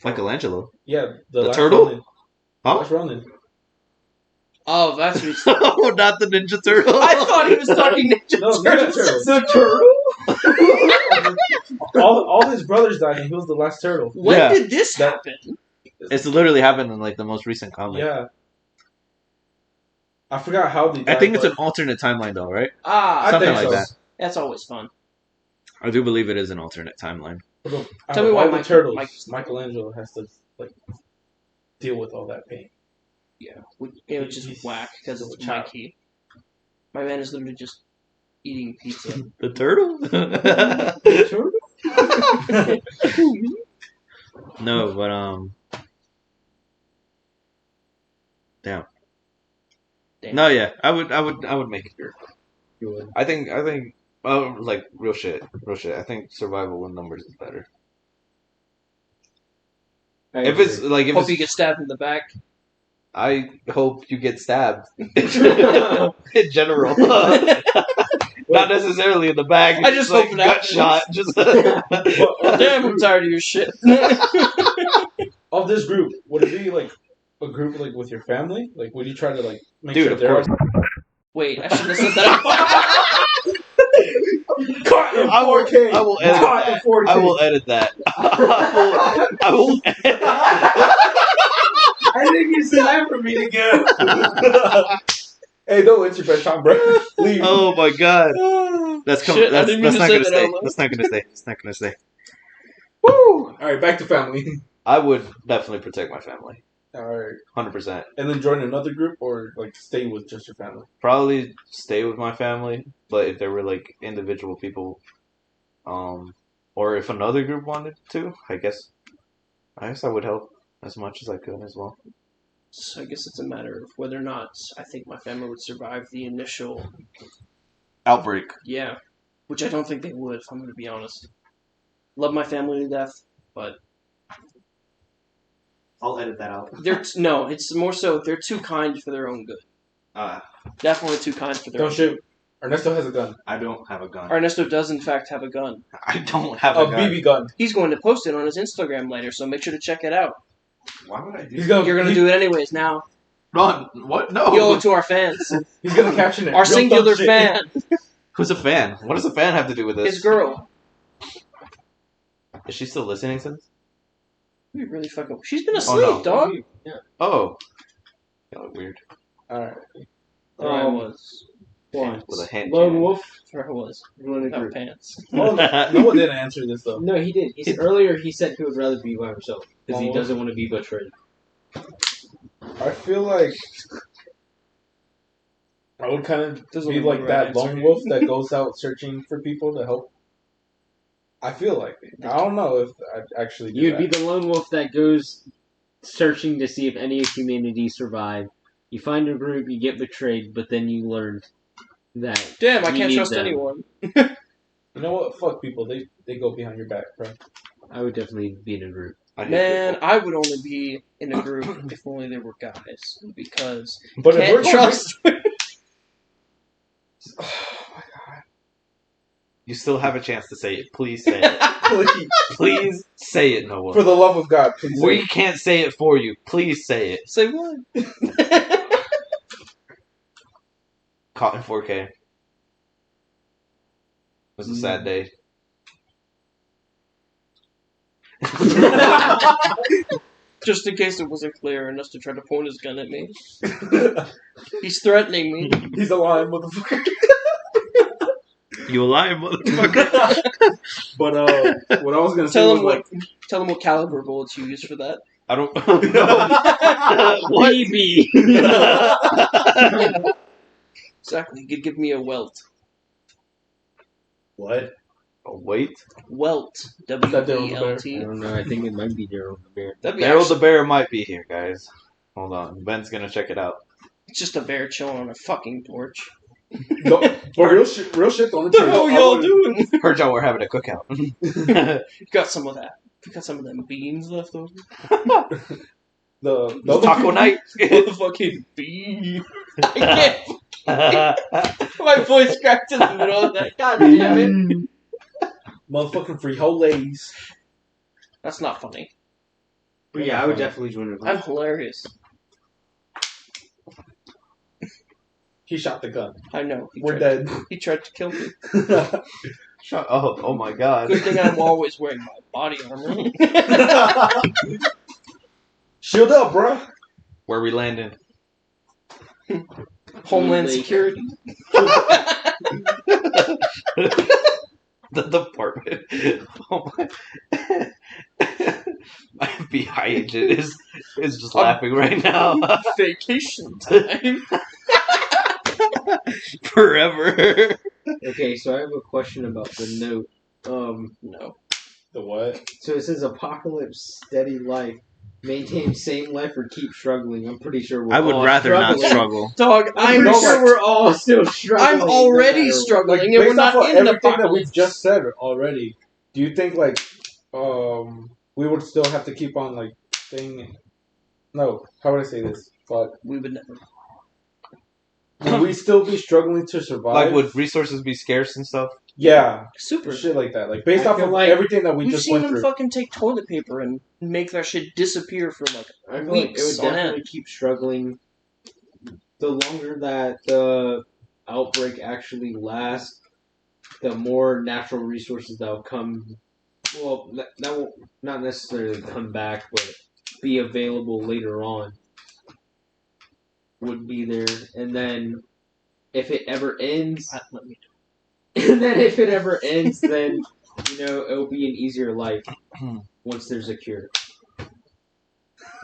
Michelangelo. Yeah, The last turtle? Ronin. Huh? Last Ronin. Oh, that's what he's Oh, not the Ninja Turtle. I thought he was talking Ninja No, Turtles. Ninja The turtle? all his brothers died, and he was the last turtle. When Yeah. did this That- happen? It's literally happened in like the most recent comic. Yeah. I forgot how they died. I think it's but an alternate timeline though, right? I something think like so. that. That's always fun. I do believe it is an alternate timeline. But out Tell of me why all the turtles, Mike's- Michelangelo has to like deal with all that pain. Yeah, it was just He's whack because still it's a child. Mikey. My man is literally just eating pizza. The turtle? No, but damn. Damn. No, yeah, I would make it here. You would. I think like real shit. I think survival in numbers is better. I If it's agree. like if Hope it's, you get stabbed in the back. I hope you get stabbed in general. Not necessarily in the back. I just like hope it gut happens. shot. Just Damn, I'm tired of your shit. Of this group, would it be like a group like with your family? Like, would you try to like make Dude, sure of they're course. Wait, I shouldn't have said that. Caught in I will- 4K. I will edit Caught in 4K. I will edit that. I will edit I think it's time for me to go. Hey, no, it's your bedtime, bro. Leave. Oh my god. That's coming. Shit, I That's didn't mean to not say gonna that stay. out loud. That's not gonna stay. It's not gonna stay. Woo! All right, back to family. I would definitely protect my family. All right, 100%. and then join another group, or like stay with just your family. Probably stay with my family, but if there were like individual people, or if another group wanted to, I guess I would help as much as I could as well. So I guess it's a matter of whether or not I think my family would survive the initial, Outbreak. yeah, which I don't think they would, if I'm going to be honest. Love my family to death, but I'll edit that out. no, it's more so they're too kind for their own good. Definitely too kind for their Don't own shoot. Ernesto has a gun. I don't have a gun. Ernesto does, in fact, have a gun. I don't have A a gun. BB gun. He's going to post it on his Instagram later, so make sure to check it out. Why would I do He's that? gonna. You're going to do it anyways now. Run. What? No. You owe it to our fans. He's gonna caption it. Our Real singular dumb shit. fan. Who's a fan? What does a fan have to do with this? His girl. Is she still listening to this? We really fucking. She's been asleep, no. dog. Oh. Y'all are weird. All right. Oh, I was. One. With a hand Lone cannon. wolf. Or it was. You want to Without group? pants. Oh, no one didn't answer this though. No, he did. He said earlier he said he would rather be by himself because he Oh. doesn't want to be betrayed. I feel like I would kind of There's be only like one that right lone answer. wolf that goes out searching for people to help. I feel like it. I don't know if I'd actually do You'd that. be the lone wolf that goes searching to see if any of humanity survived. You find a group, you get betrayed, but then you learned that. Damn, I you can't need trust them. anyone. You know what? Fuck people. They go behind your back, bro. I would definitely be in a group. I hate Man, people. I would only be in a group if only there were guys. Because But if can't we're going trust. oh my god! You still have a chance to say it. Please say it. Please, Please say it, Noah. for the love of God, please. We can't say it for you. Please say it. Say what? Caught in 4K. It was a sad day. Just in case it wasn't clear enough to try to point his gun at me. He's threatening me. He's a lying motherfucker. You alive, motherfucker? But what I was gonna say Tell was him like, tell him what caliber bullets you use for that. I don't know. What? Baby! Exactly. You could give me a welt. what? Oh, wait. Welt. that Daryl the I W-E-L-T. don't know. I think it might be Daryl the Bear. That'd be Daryl actually, the Bear might be here, guys. Hold on. Ben's gonna check it out. it's just a bear chilling on a fucking porch. No, but real shit. The only What the time hell I y'all would- doing? Heard y'all were having a cookout. Got some of that. Got some of them beans left over. The It's other taco people- night. Motherfucking bean. I can't. My voice cracked in the middle of that. God damn it. motherfucking frijoles. That's not funny. But yeah, I would definitely join a I'm group. hilarious. He shot the gun. I know. We're dead. He tried to kill me. Shut up. Oh my god. Good thing I'm always wearing my body armor. Shield up, bro. Where we landing? Homeland Like- Security. The department. Oh my. My FBI agent is just laughing right now. Vacation time. Forever. Okay, so I have a question about the note. No. The what? So it says apocalypse, steady life, maintain same life, or keep struggling. I'm pretty sure we're I would all rather not struggling. struggle. Dog, I'm I'm pretty sure sure we're all still struggling. I'm already no matter what. struggling, Like, and we're based not off of in the everything that apocalypse. we've just said already, do you think like we would still have to keep on like saying? No, how would I say this? Fuck. We would never. Would we still be struggling to survive? Like, would resources be scarce and stuff? Yeah, Super. shit like that. Like based I off feel of like everything that we We've just seen went them through. fucking take toilet paper and make that shit disappear for like I feel like it weeks would on definitely end. keep struggling. The longer that the outbreak actually lasts, the more natural resources that will come. Well, that will not necessarily come back, but be available later on. Would be there, and then if it ever ends, Let me and then if it ever ends, then it'll be an easier life once there's a cure.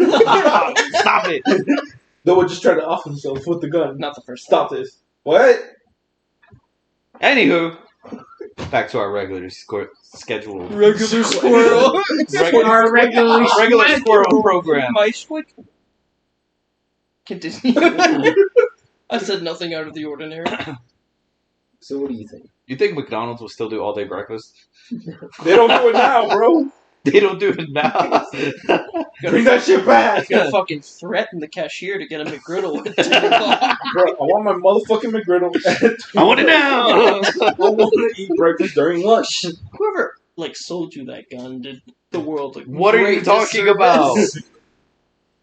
Stop it! They would just try to off themselves with the gun. Not the first Stop this. What? Anywho, back to our regular schedule. Regular squirrel. Our regularly Regular squirrel program. My squid. Continue. I said nothing out of the ordinary. So what do you think? You think McDonald's will still do all day breakfast? They don't do it now, bro. They don't do it now. Bring that shit back. Gonna fucking threaten the cashier to get a McGriddle at 10 o'clock. Bro, I want my motherfucking McGriddle. I want it now. I want to eat breakfast during lunch. Whoever sold you that gun did the world a What are you great talking disservice.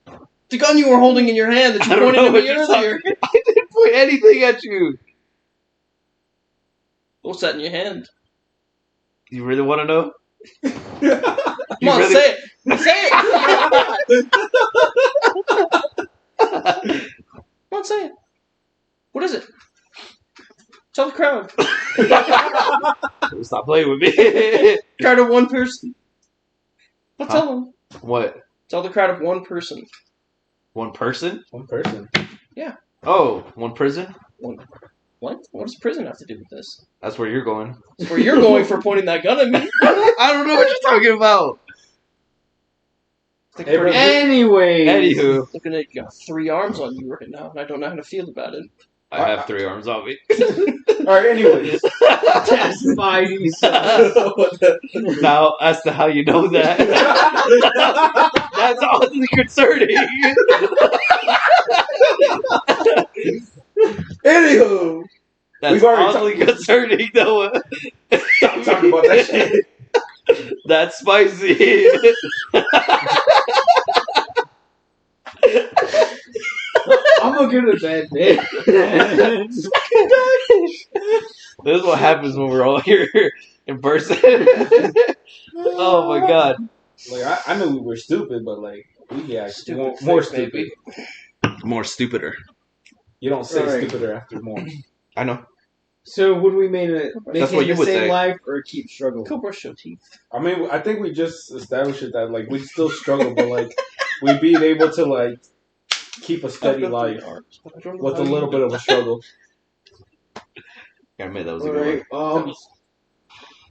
about? The gun you were holding in your hand that I you don't pointed know at what me you're earlier. I didn't point anything at you. What's that in your hand? You really want to know? Come on, really- say it. Say it. Come on, say it. What is it? Tell the crowd. Stop playing with me. Crowd of one person. Well, tell them. What? Tell the crowd of one person. One person? One person. Oh, one prison? What? What does prison have to do with this? That's where you're going. That's where you're going for pointing that gun at me. I don't know what you're talking about. Think Hey, pretty- Anyway. Anywho, Looking at you got 3 arms on you right now, and I don't know how to feel about it. I have 3 arms on me. Alright, anyways. That's Spidey. Now, as to how you know that, that's oddly concerning. Anywho. That's We've already oddly concerning, though. Stop talking about that shit. That's spicy. I'm gonna get a bad day. This is what happens when we're all here in person. Oh my god. Like, I knew we were stupid, but, like, we got Stupid more fake, stupid. baby. More stupider. You don't say Alright. stupider after more. I know. So would we maintain That's what you the would same say. life or keep struggling? Go brush your teeth. I mean, I think we just established it that, like, we still struggle, but, like, we being able to, like, keep a steady I've got 3 life arms, but I don't know with how a you little do bit of it. a struggle. I admit that was a good Alright, one.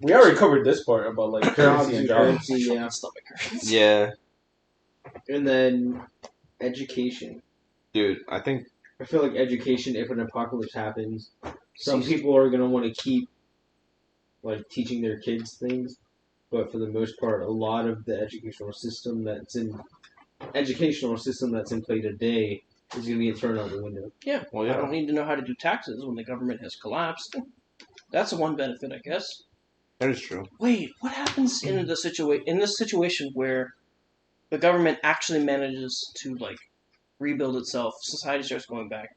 We already covered this part about, like, currency and jobs. currency, yeah. My stomach hurts. Yeah, And then education. dude, I think I feel like education, if an apocalypse happens, some people are gonna want to keep like teaching their kids things, but for the most part, a lot of the educational system that's in play today is gonna get thrown out the window. Yeah. Well, I yeah. don't need to know how to do taxes when the government has collapsed. That's the one benefit, I guess. that is true. Wait, what happens in this situation where the government actually manages to like rebuild itself, society starts going back?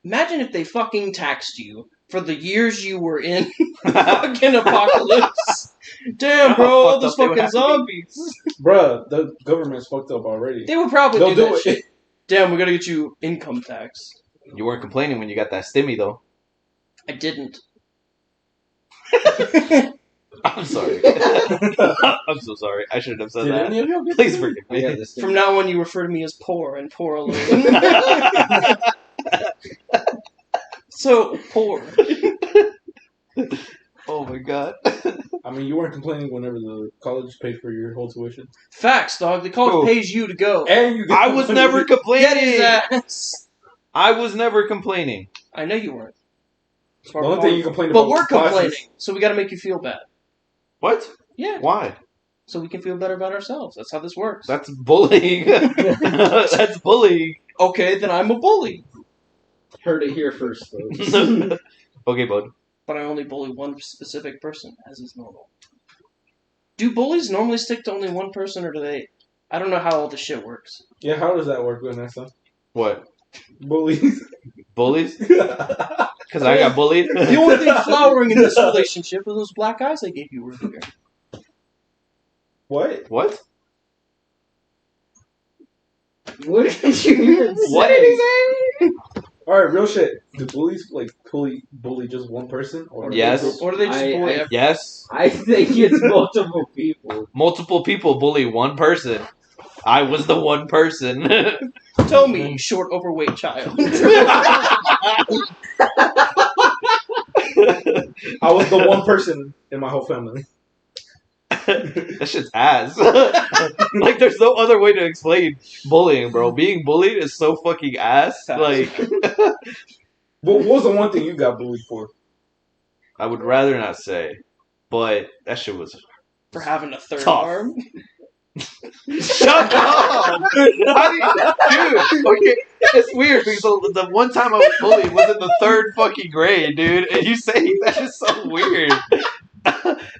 Imagine if they fucking taxed you for the years you were in fucking apocalypse. Damn, bro, all those Fucked up they would fucking have to zombies. Bruh, the government's fucked up already. They would probably They'll do do that it. shit. Damn, we gotta get you income tax. You weren't complaining when you got that stimmy, though. I didn't. I'm sorry. I'm so sorry. I shouldn't have said Did that. any of y'all get Please this? forgive I got me. this. From now on, you refer to me as poor and poor alone. So, poor. Oh my god. I mean, you weren't complaining whenever the college paid for your whole tuition. Facts, dog. The college Oh. pays you to go. And you I was never Get his complaining. ass. I was never complaining. I know you weren't. The only thing you complain But about we're was classes. complaining, so we gotta make you feel bad. What? Yeah, Why? so we can feel better about ourselves. That's how this works. That's bullying. That's bullying. Okay, then I'm a bully. Heard it here first, folks. Okay, bud. But I only bully one specific person, as is normal. Do bullies normally stick to only one person, or do they... I don't know how all this shit works. Yeah, how does that work, Vanessa? What? Bullies. Bullies? Because I got bullied? The only thing flowering in this relationship are those black eyes I gave you earlier. What? What? What did you even say? What did he say? Alright, real shit. Do bullies, like, bully just one person? Or Yes. Or do they just I- bully I- everyone? Yes. I think it's multiple people. Multiple people bully one person. I was the one person. Tell me, short, overweight child. I was the one person in my whole family. That shit's ass. Like, there's no other way to explain bullying, bro. Being bullied is so fucking ass. Like, What was the one thing you got bullied for? I would rather not say, but that shit was. For having a third Tough. arm. Shut up, dude. Okay, it's weird because the one time I was bullied was in the 3rd fucking grade, dude. And you say that is so weird.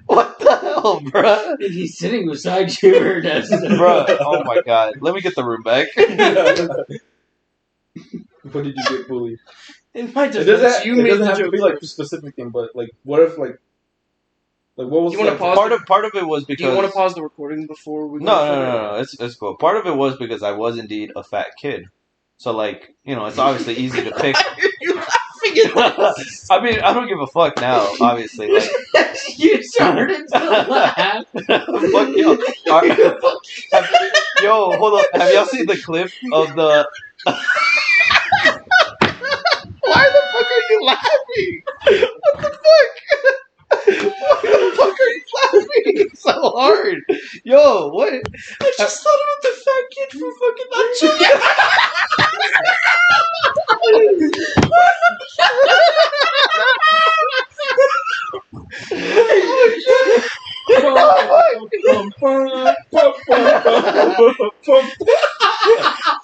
What the hell, bruh? He's sitting beside you, or that's Bruh, oh my god. Let me get the room back. What did you get bullied? In my It defense, doesn't, you it made doesn't the have to joke. be like a specific thing, but like, what if like what was You wanna like, pause? Part of it was Do because you want to pause the recording before we go No, further? it's cool. Part of it was because I was indeed a fat kid. So like, you know, it's obviously easy to pick. You laughing laughing at this? I mean, I don't give a fuck now. Obviously, like, You started to laugh. fuck yo. Yo, hold up. Have y'all seen the clip of the? Why the fuck are you laughing? What the fuck? Why the fuck are you laughing so hard? Yo, what? I just thought about the fat kid from fucking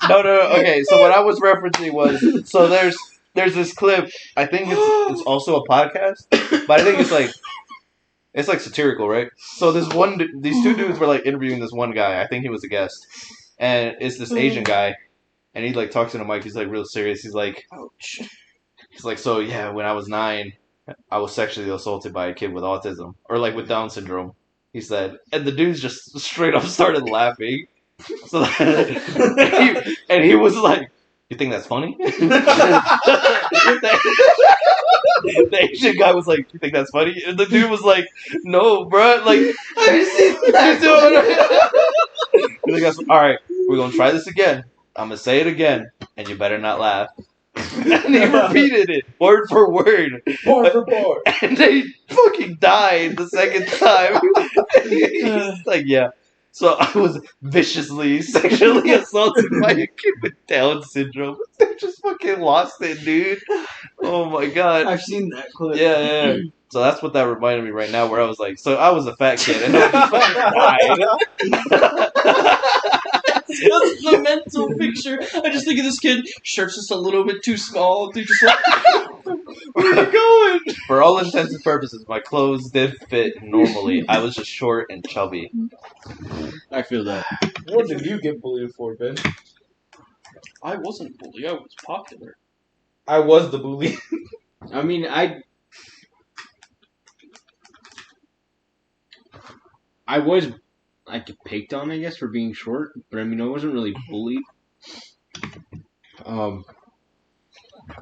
No. Okay, so what I was referencing was there's this clip. I think it's also a podcast, but I think it's like satirical, right? So these two dudes were like interviewing this one guy. I think he was a guest, and it's this Asian guy, and he like talks to the mic. He's like real serious. He's like, ouch. He's like, so yeah, when I was 9, I was sexually assaulted by a kid with autism or like with Down syndrome. He said, and the dudes just straight up started laughing. So and he was like, "You think that's funny?" The Asian guy was like, "You think that's funny?" And the dude was like, "No, bro. Like, Have you seen that? He's like, all right, we're gonna try this again. I'm gonna say it again, and you better not laugh." And he repeated it word for word. Bar for bar. And they fucking died the second time. He's like, yeah. So I was viciously sexually assaulted by a kid with Down syndrome. They just fucking lost it, dude. Oh my god. I've seen that clip. Yeah. So that's what that reminded me right now, where I was like, so I was a fat kid and I fucking died. That's the mental picture. I just think of this kid, shirt's just a little bit too small. They're just like, where are you going? For all intents and purposes, my clothes did fit normally. I was just short and chubby. I feel that. What did you get bullied for, Ben? I wasn't bullied. I was popular. I was the bully. I mean, I was like picked on, I guess, for being short, but I mean, I wasn't really bullied. I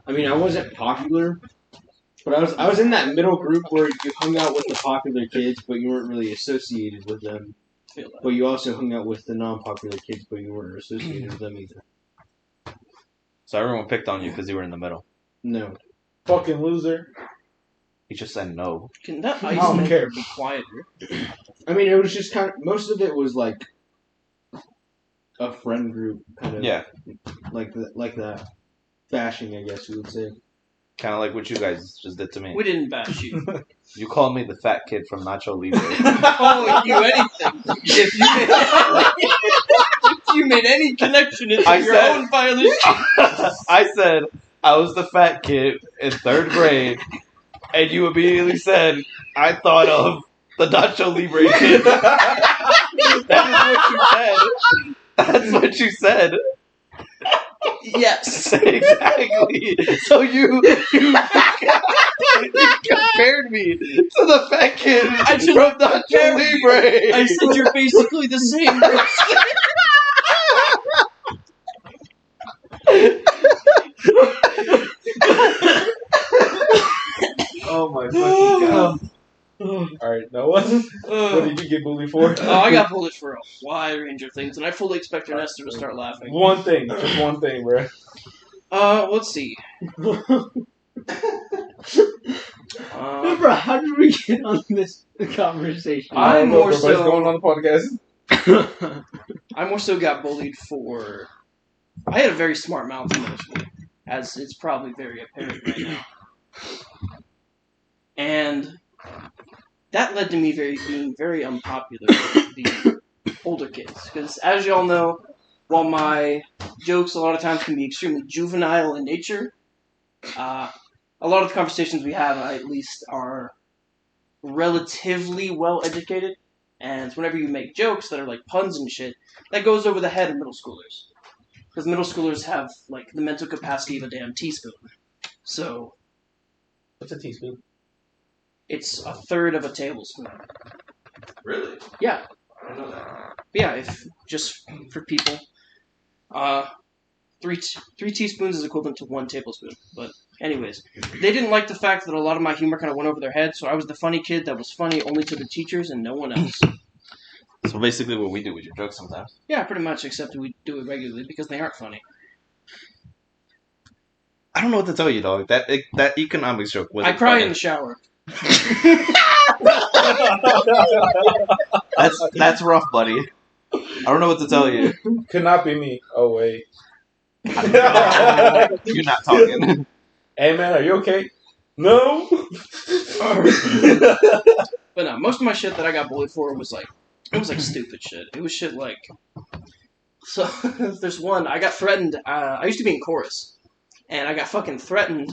mean, I wasn't popular, but I was in that middle group where you hung out with the popular kids, but you weren't really associated with them. But you also hung out with the non-popular kids, but you weren't associated with them either. So everyone picked on you because you were in the middle. No. Fucking loser. He just said no. Can that don't ice care. be quieter? I mean, it was just kind of, most of it was like a friend group kind of. Yeah. Like that. Bashing, I guess you would say. Kind of like what you guys just did to me. We didn't bash you. You called me the fat kid from Nacho Libre. Oh, you anything. If you made any connection, it's your own violation. I said I was the fat kid in 3rd grade, and you immediately said I thought of the Nacho Libre kid. That is what you said. That's what you said. Yes. Exactly. So you compared me to the fat kid from Nacho Libre. I said you're basically the same person. Oh my fucking god. Alright, Noah. What did you get bullied for? Oh, I got bullied for a wide range of things, and I fully expect your Nestor to start laughing. One thing. Just one thing, bro. Let's see. Remember, how did we get on this conversation? I more Everybody's so- going on the podcast. I more so got bullied for... I had a very smart mouth in middle school, as it's probably very apparent right now. And that led to me being very unpopular with the older kids. Because as y'all know, while my jokes a lot of times can be extremely juvenile in nature, a lot of the conversations we have, at least, are relatively well-educated. And whenever you make jokes that are like puns and shit, that goes over the head of middle schoolers. Because middle schoolers have, like, the mental capacity of a damn teaspoon. So... What's a teaspoon? It's a third of a tablespoon. Really? Yeah. I don't know that. Yeah, if just for people. 3 teaspoons is equivalent to 1 tablespoon. But Anyways, they didn't like the fact that a lot of my humor kind of went over their head, so I was the funny kid that was funny only to the teachers and no one else. So basically what we do with your jokes sometimes. Yeah, pretty much, except we do it regularly because they aren't funny. I don't know what to tell you, dog. That economics joke was. I cry in the shower. That's rough, buddy. I don't know what to tell you. Could not be me. Oh, wait. You're not talking. Hey, man, are you okay? No. But no, most of my shit that I got bullied for was like stupid shit. It was shit like, so there's one, I got threatened, I used to be in chorus, and I got fucking threatened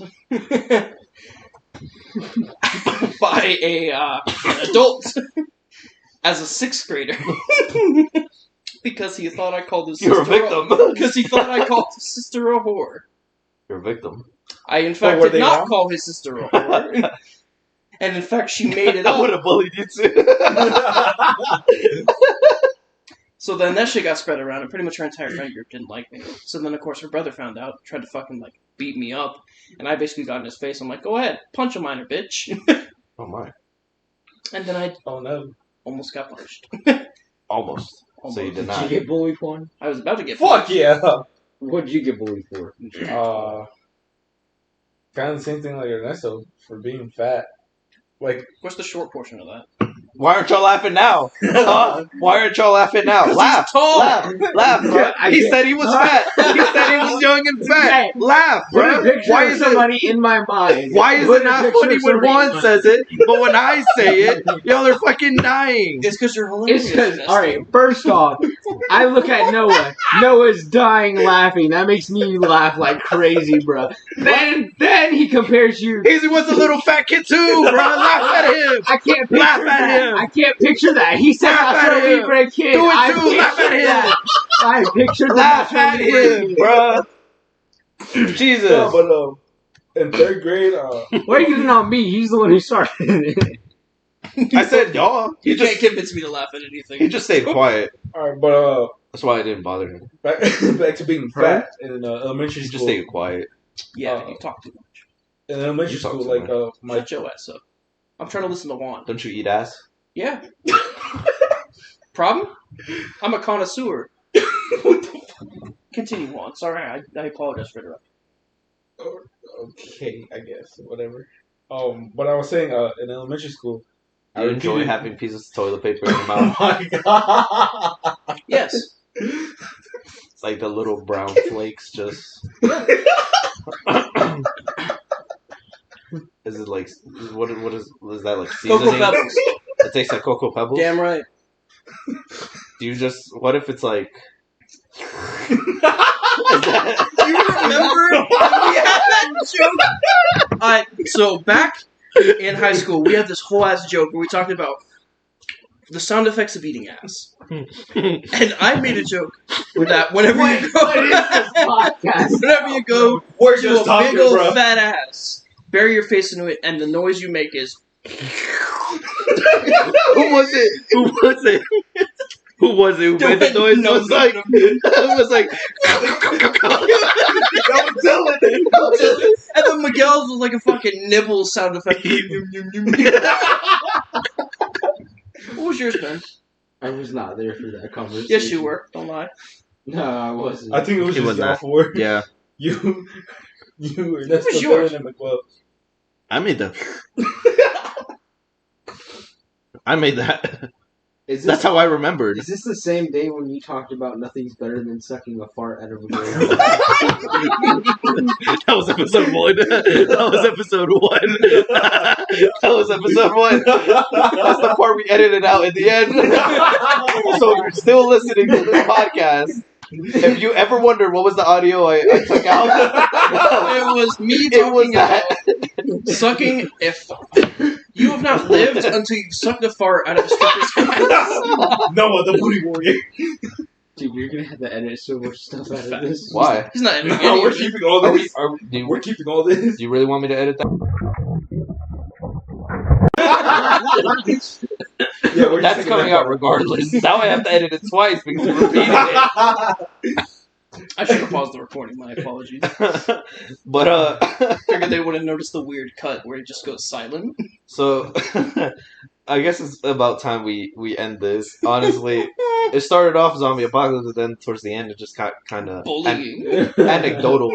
by an adult as a 6th grader. Because he thought I called his sister. You're a victim. Because he thought I called his sister a whore. You're a victim. I, in fact, did not call his sister a whore. And, in fact, she made it up. I would have bullied you, too. So then that shit got spread around, and pretty much her entire friend group didn't like me. So then, of course, her brother found out, tried to fucking, like, beat me up. And I basically got in his face. I'm like, go ahead, punch a minor, bitch. Oh, my. And then I almost got punched. Almost. So you did not. Did you get bullied for one? I was about to get Fuck yeah. What did you get bullied for? Kind of the same thing like Ernesto for being fat. Like, What's the short portion of that? Why aren't y'all laughing now? Why aren't y'all laughing now? Laugh. tall. Laugh, bro. He said he was fat. He said he was young and fat. Laugh, Put bro. a picture Why of is somebody in my mind. Why is Put it a not picture funny of when somebody in Juan my- says it, but when I say it, y'all are fucking dying? It's because you're hilarious. It's because, alright, first off, I look at Noah. Noah's dying laughing. That makes me laugh like crazy, bro. Then he compares you. He was a little fat kid too, bro. Laugh at him. I can't picture Laugh at that. him. I can't picture that. He said Laugh that's at what him. we for a kid. Do it I too. Laugh at pictured him. that. I pictured Laugh that. at him, bro. Jesus. no, but in 3rd grade, Why are you getting on me? He's the one who started it. I said y'all. You can't convince me to laugh at anything. He just stayed quiet. alright, but That's why I didn't bother him. back to being fat in elementary He school. just stayed quiet. Yeah, you talk too much. In elementary You talk school, too like my Shut your ass up. I'm trying to listen to Juan. Don't you eat ass? Yeah. Problem? I'm a connoisseur. Continue, Juan. Sorry, I apologize for interrupting. okay, I guess whatever. But I was saying in elementary school, Do you enjoy having pieces of toilet paper in your mouth? Oh my god! Yes. It's like the little brown flakes just. Is it like what is that like seasoning? Cocoa Pebbles. It tastes like Cocoa Pebbles. Damn right. Do you just? What if it's like? You remember we had that joke? Alright, so back in high school, we had this whole ass joke where we talked about the sound effects of eating ass. And I made a joke with that whenever you go whenever you go We're to a big old fat ass, bury your face into it, and the noise you make is Who was it? Who made the noise? No, It was like and then Miguel's was like a fucking nibble sound effect. What was yours, Ben? I was not there for that conversation. Yes, you were. Don't lie. No, I wasn't. I think it was He just was y'all not. four. yeah. You, What that's was the yours? villain in McWell. I made that. I made that. Is That's this, how I remembered. is this the same day when you talked about nothing's better than sucking a fart out of a girl? That was episode 1. That was episode 1. That was episode 1. That's the part we edited out at the end. So if you're still listening to this podcast, if you ever wonder what was the audio I took out, It was me it was talking that. about sucking if you have not lived until you sucked a fart out of a stripper's ass. Noah, the booty warrior. Dude, you're gonna have to edit so much stuff out of this. Why? He's not editing No, any we're of it. keeping all Are we, this. do We're keeping all this. you really want me to edit that? Yeah, we're That's coming out regardless. Now I have to edit it twice because you repeated it. I should have paused the recording. My apologies. But Figured they would have noticed the weird cut where it just goes silent. so I guess it's about time we end this. Honestly, it started off zombie apocalypse, but then towards the end it just got kind of Bullying. anecdotal.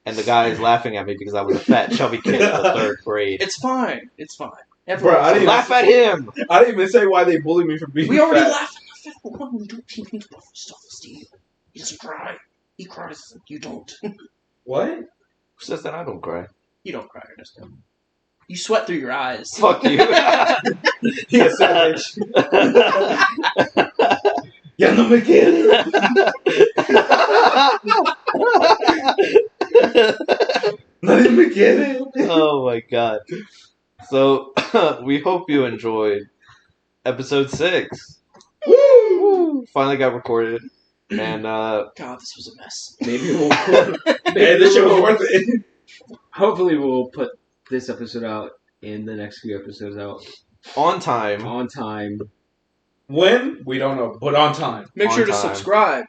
And the guy is laughing at me because I was a fat, chubby kid in the 3rd grade. It's fine. It's fine. Bro, I didn't Laugh at him! I didn't even say why they bullied me for being We already fat. laughed at the fifth one. We don't team into stuff, Steve. He doesn't cry. He cries. You don't. What? Who says that I don't cry? You don't cry, Ernesto. You sweat through your eyes. Fuck you. He a savage. Ya no me quiere. Nadie me quiere. Oh my god. So, we hope you enjoyed episode 6. Woo! Finally got recorded. And, God, this was a mess. Maybe we'll. Hey, this shit was worth it. Hopefully, we'll put this episode out and the next few episodes out on time. on time. When? We don't know, but on time. Make On sure to time. subscribe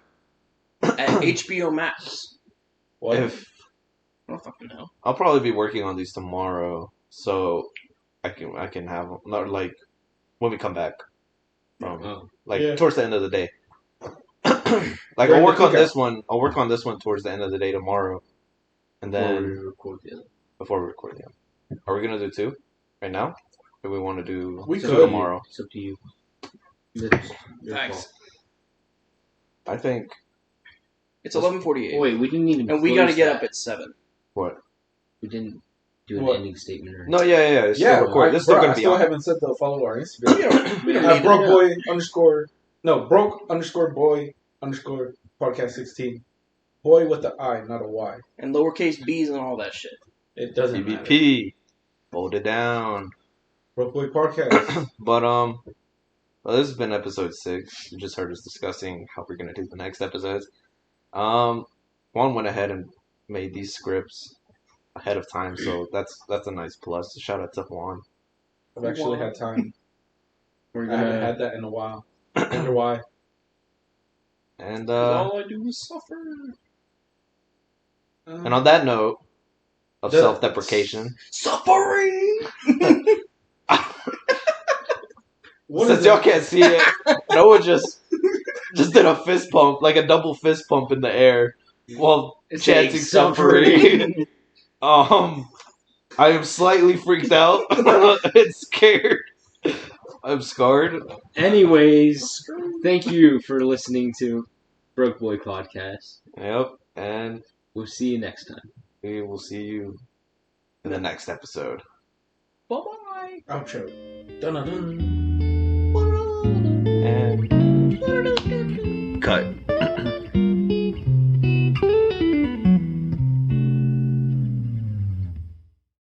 at HBO Max. What? If I don't fucking know. I'll probably be working on these tomorrow, so I can have not like when we come back from Oh. Yeah. towards the end of the day. Like During I'll work the on cookout. this one. I'll work on this one towards the end of the day tomorrow, and Before we then record the other. before we record them. Are we gonna do 2 right now? Or we want to do We 2 could. tomorrow? It's up to you. That's your Thanks. fault. I think It's 11:48, Oh, wait, we didn't even. and we got to close get that. up at 7. what? We didn't do an What? ending statement or. No, yeah. It's Yeah, still recorded. This is still bro, gonna I be still on. haven't said they'll follow our We Instagram. don't, we don't At need Broke it. Boy _ no Broke _ Boy _ Podcast 16. Boy with the I, not a Y. And lowercase b's and all that shit. It doesn't matter. PvP. Hold it down. Broke Boy Podcast. But well, this has been episode 6. You just heard us discussing how we're gonna do the next episodes. Juan went ahead and made these scripts ahead of time, so that's a nice plus. Shout out to Juan. I've actually had time. We're I haven't gonna. had that in a while. Wonder why. And 'Cause all I do is suffer. and on that note of The- self-deprecation, Suffering! What since is y'all it? can't see it, Noah just did a fist pump, like a double fist pump in the air while chanting suffering. I am slightly freaked out and scared. I'm scarred. Anyways, thank you for listening to Broke Boy Podcast. Yep, and We'll see you next time. we will see you in the next episode. Bye-bye. Outro. Dun-dun-dun. And